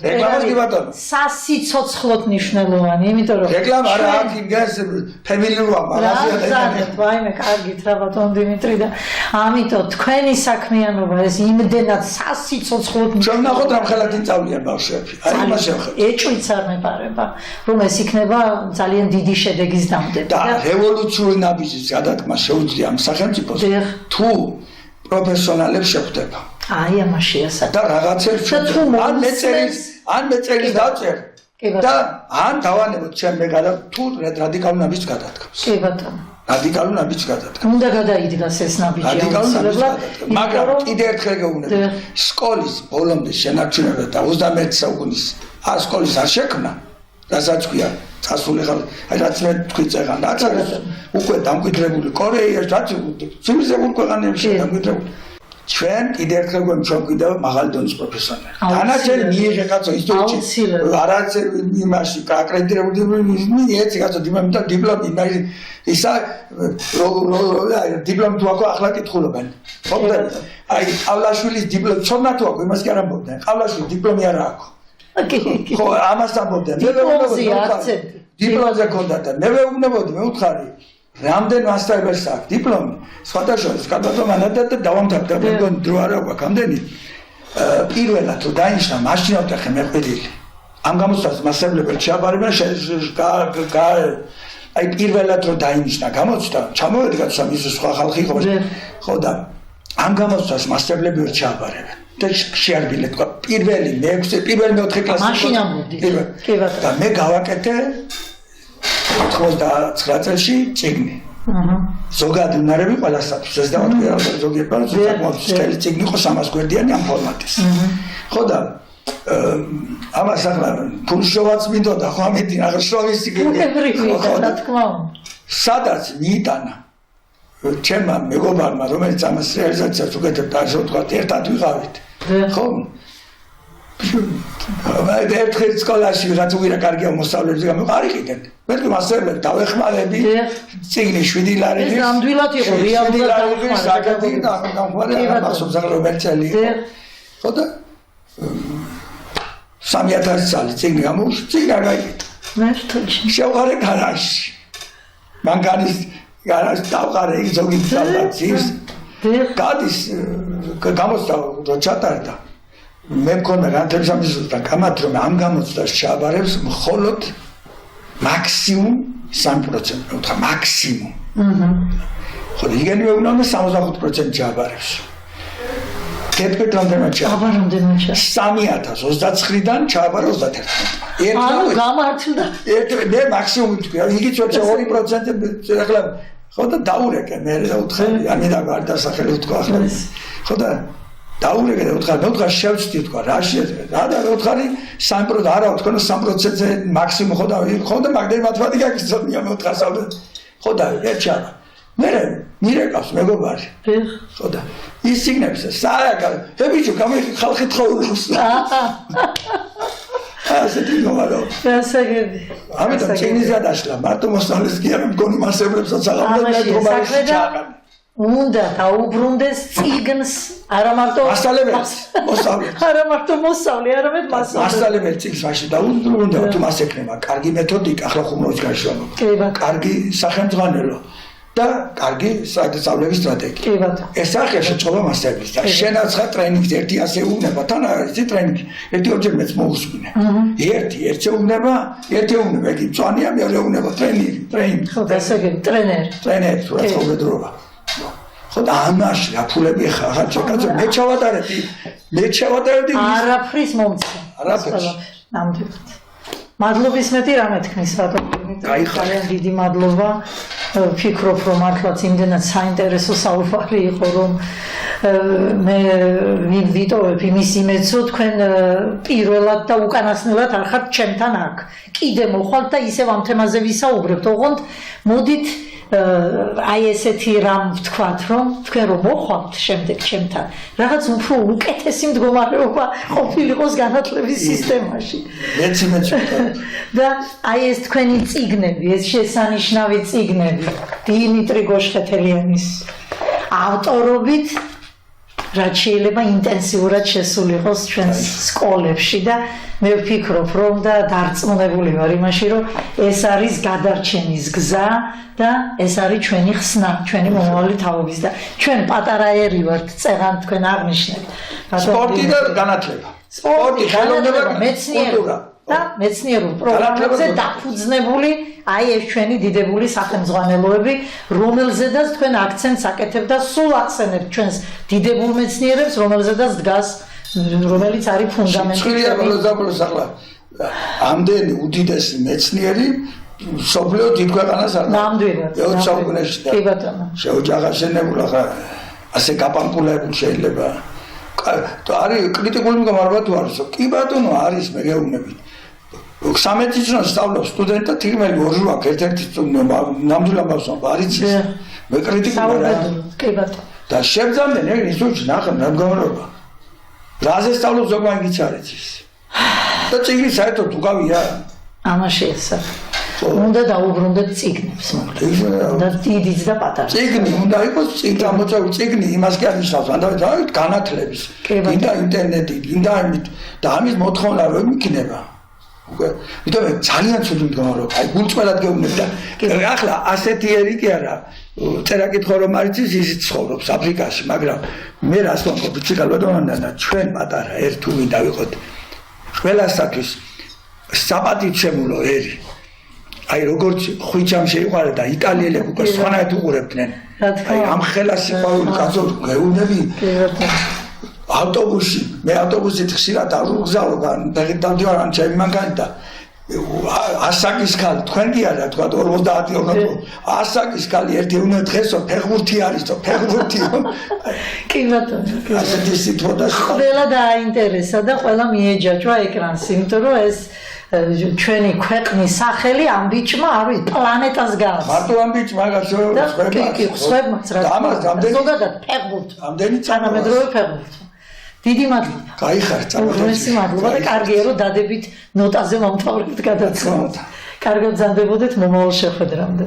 რეკლამას კი ბატონო სასიცოცხლოდ მნიშვნელოვანი იმიტომ რომ რეკლამა არა აქ იმგას ფემილიურია მაგრამ ვაიმე კარგით რა ბატონ დიმიტრი და ამიტომ თქვენი საქმიანობა ეს იმდენად სასიცოცხლოდ ჩვენ ნახოთ რამ ხელად ინწავლიან ბავშვები აი იმას შევხედოთ ეჭვიც არ მეპარება რომ ეს იქნება ძალიან დიდი შედეგის დამდება და რევოლუციური ნაბიჯის გადადგმა შეუძლია ამ სახელმწიფოს თუ პროფესიონალებს შეხვდება აი ამაშია საქმე და რაღაცებს ან მეწერის დავწერ და ან დავანებოთ ჩვენ მე თუ რადიკალურ ნაბიჯს გადადგმს კი ბატონო რადიკალურ ნაბიჯს გადადგმს უნდა გადაიდგას ეს ნაბიჯი აუცილებლად მაგრამ კიდევ ერთხელ გეუბნები სკოლის ბოლომდე შენარჩუნება და 21 საუკუნის სკოლის არ შექმნა რასაც ქვია წასული ხარ აი რაც მე თქვი წეგან რაც არის უკვე დამკვიდრებული კორეა რაც ცივილიზებული ქვეყანებში დამკვიდრებული ჩვენ კიდევ ერთხელ გვემჩვენ კიდევ მაღალი დონის პროფესიონალი დანარჩენი მიიღე კაცო ისტორიაში არაც იმაში აკრედიტებული ერთი კაცო დიპლომი ისა დიპლომი თუ აქვს ახლა კითხულობენ ხომ აი ყავლაშვილის დიპლომი ცოდნა თუ აქვს იმას კი არ ამბობდნენ ყავლაშვილის დიპლომი არ აქვს ხო ამას ამბობდნენ დიპლომზე ქონდა და მე ვეუბნებოდი მე უთხარი რამდენ მასწავლებელს აქვს დიპლომი სხვადასხვა კაბატო მანადა და დავამთავრდა მე მგონი დრო არა გვაქვს ამდენი პირველად რომ დაინიშნა მაშინ ავტეხე მე ყვედილი ამ გამოსვლას მასწავლებელი ჩაბარებნა აი პირველად რომ დაინიშნა გამოცდა ჩამოვედი კაცო ის სხვა ხალხი იყო ხო და ამ გამოსვლას მასწავლებელი ვერ ჩაბარებენ და შეარბილე თქვა პირველი მე-4 კლასი მაშინ ამბობდი კი ბატონო და მე გავაკეთე 99 წელში წიგნი ზოგადი უნარები ყველასათვის ეს დავატყვი რა ზოგიერთ საკმაოდ სკელი წიგნი იყო 300 გვერდიანი ამ ფორმატის ხო და ამას ახლა ფულშოვაც მინდოდა ხო ამეთი რაღაც შოვის წიგნი რა თქმა უნდა სადაც მიიტანა ჩემმა მეგობარმა რომელიც ამას რეალიზაციას უკეთებდა ასე ვთქვათ ერთად ვიყავით ხო ერთხელ სკოლაში რაც უირა კარგია მოსწავლეებს გამიყარიყიდან მე მასწავლებლებს დავეხმარები წიგნი 7 ლარი ეს ნამდვილად იყო რეალურად საკათი რომელიც ხო და 3000 წელი წიგნი გამოვში წიგნი არ გაიგეთ შევყარე გარაჟში მანგანის გარაჟს დავყარე იქ ზოგი ძალაცის გადის გამოსდა ჩატარდა მე მქონდა განათლებისამისთა კამათი რომ ამ გამოცდას ჩააბარებს მხოლოდ მაქსიმუმ 3% უთხა მაქსიმუმ ხო იგენივე უნდა 65% ჩააბარებს კეთეთ რამდენად ჩააბარამდე 3029-დან ჩააბარა 31. ანუ გამართლდა მე მაქსიმუმი თქვი იგიც 2% ახლა ხო და დაურეკე მე და უთხარი ამი და გარდასახელი თქვა ახლა ხო და დაურეკე და უთხარი შევწდი თქვა რა შეძრა და უთხარი 3% არა თქვენ 3%-ზე მაქსიმუმ ხო და მაგდენი მათემატიკა გიცოდია მე უთხარ საუბრობ ხო და ერთჩაბა მე მირეკავს მეგობარი ხო და ის სიგნებს საერგა ბიჭო გამიხი ხალხი თხოვს ასეთი ნომარო დასაგები ამიტომ წინიზა დაშლა მარტო მოსწავლეს კი არ მგონი მასებლებსაც აღარ და გომარში ჩააგან უნდა დაუბრუნდეს წიგნს არა მარტო მასწავლებლებს მოსწავლეს არა მარტო მოსწავლე არამედ მასწავლებელი წიგნს მაშინ დაუბრუნდა თუ მას ეკნება კარგი მეთოდიკა ახლა ხუმრობს გაშრომობა კარგი სახელმძღვანელო და კარგი სწავლების სტრატეგია. კი ბატონო. ეს სახეში წყობა მასწავლებლის და შენაცხა ტრენინგს ერთი ასე უნება თან არის ტრენინგი. ერთი ორჯერ მეც მოусმინე. ერთი უნება, ერთი უნება, იგი წვანია მეორე უნება ტრენინგი. ხო, დასაგები ტრენერი. ტრენერი, რა ცხოვრება. ხო და ამაში აფულები ხარ ჩაკაცო მე ჩავატარდი არაფრის მომცე. არაფერს. ნამდვილად. მადლობის მეტი რამე თქმის ბატონო. ძალიან დიდი მადლობა. ვფიქრობ რომ მართლაც იმდენად საინტერესო საუბარი იყო რომ მე ვიტოვებ იმის იმედს რომ თქვენ პირველად და უკანასკნელად არ ხართ ჩემთან აქ კიდე მოხვალთ და ისევ ამ თემაზე ვისაუბრებთ ოღონდ მოდით აი ესეთი რამ ვთქვათ რომ თქვენ რომ მოხვალთ შემდეგ ჩემთან რაღაც უფრო უკეთესი მდგომარეობა ყოფილიყოს განათლების სისტემაში მეც და აი ეს თქვენი წიგნები ეს შესანიშნავი წიგნები დიმიტრი გოშხეთელიანის ავტორობით რაც შეიძლება ინტენსიურად შესულიყოს ჩვენს სკოლებში და მე ვფიქრობ რომ და დარწმუნებული ვარ იმაში რომ ეს არის გადარჩენის გზა და ეს არის ჩვენი ხსნა ჩვენი მომავალი თაობის და ჩვენ პატარაერი ვართ წეღან თქვენ აღნიშნეთ სპორტი და განათლება სპორტი განათლება მეცნიერება და მეცნიერულ პროგრამებზე დაფუძნებული აი ეს ჩვენი დიდებული სახელმძღვანელოები რომელზედაც თქვენ აქცენტს აკეთებთ და სულ ახსენებთ ჩვენს დიდებულ მეცნიერებს რომელზედაც დგას რომელიც არის ფუნდამენტი ჩვენი ახლა ამდენი უდიდესი მეცნიერი სოფლიო დიდ ქვეყანას არ ნამდვილად საუკუნეში კი ბატონო შეუჯაღაშენებულა ხა ასე გაპამპულებული შეიძლება არის კრიტიკული მდგომარეობა თუ არის კი ბატონო არის მე გეუბნები 13 წელს სწავლობს სტუდენტთა თირმელი ორჟუ აქვს ერთ-ერთი ნამდვილად მოვსვამ არის მე კრიტიკული კი ბატონო და შევძამდნენ ეგ ისუჩი ნახე რა მდგომარეობა რაზე სწავლობს ზოგმაგიც არის ის და წიგნი საერთოდ უკავია ამაში ესა უნდა დაუბრუნდეთ წიგნებს და დიდიც და პატარა წიგნი უნდა იყოს წიგნი იმას კი აღნიშნავს ანუ განათლების ინდა ინტერნეტი ინდა და ამის მოთხოვნა რომ იქნება ვიდრე ძალიან ცუდი მდგომარეობა აი გულწრფელად გეუბნები და ახლა ასეთი ერი კი არა წერა კითხვა რომ არის ისიც ცხოვრობს აფრიკაში მაგრამ მე რას ვამბობ ციკალბატონთან და ჩვენ პატარა ერთ თუ მინდა ვიყოთ ყველასათვის საპატიჩემულო ერი აი როგორც ხვიჩამ შეიყვარა და იტალიელები უკვე სხვანაირად უყურებდნენ აი ამ ხელას სიყვარული კაცო გეუბნები ავტობუსი მე ავტობუსით ხშირად აღგზავნო და დავდივარ ამ ჩემი მანქანით და ასაკის ქალი თქვენ კი არა თქვა 50 ოღონდ ასაკის ქალი ერთი უნდა დღესო ფეხბურთი არისო ფეხბურთიო კი ბატონო ასეთი სიტუაცია ყველა დააინტერესა და ყველა მიეჯაჭვა ეკრანს იმიტომ რომ ეს ჩვენი ქვეყნის სახელი ამ ბიჭმა არის პლანეტას გავს მარტო ამ ბიჭმა გასო სხვებმაც რა ზოგადად ფეხბურთს ამდენი თანამედროვე ფეხბურთს დიდი მადლობა. გაიხარეთ, უღრმესი მადლობა და კარგია რომ დადებით ნოტაზე მომთავრებთ გადაცემა. კარგად გზანდებოდეთ მომავალ შეხვედრამდე.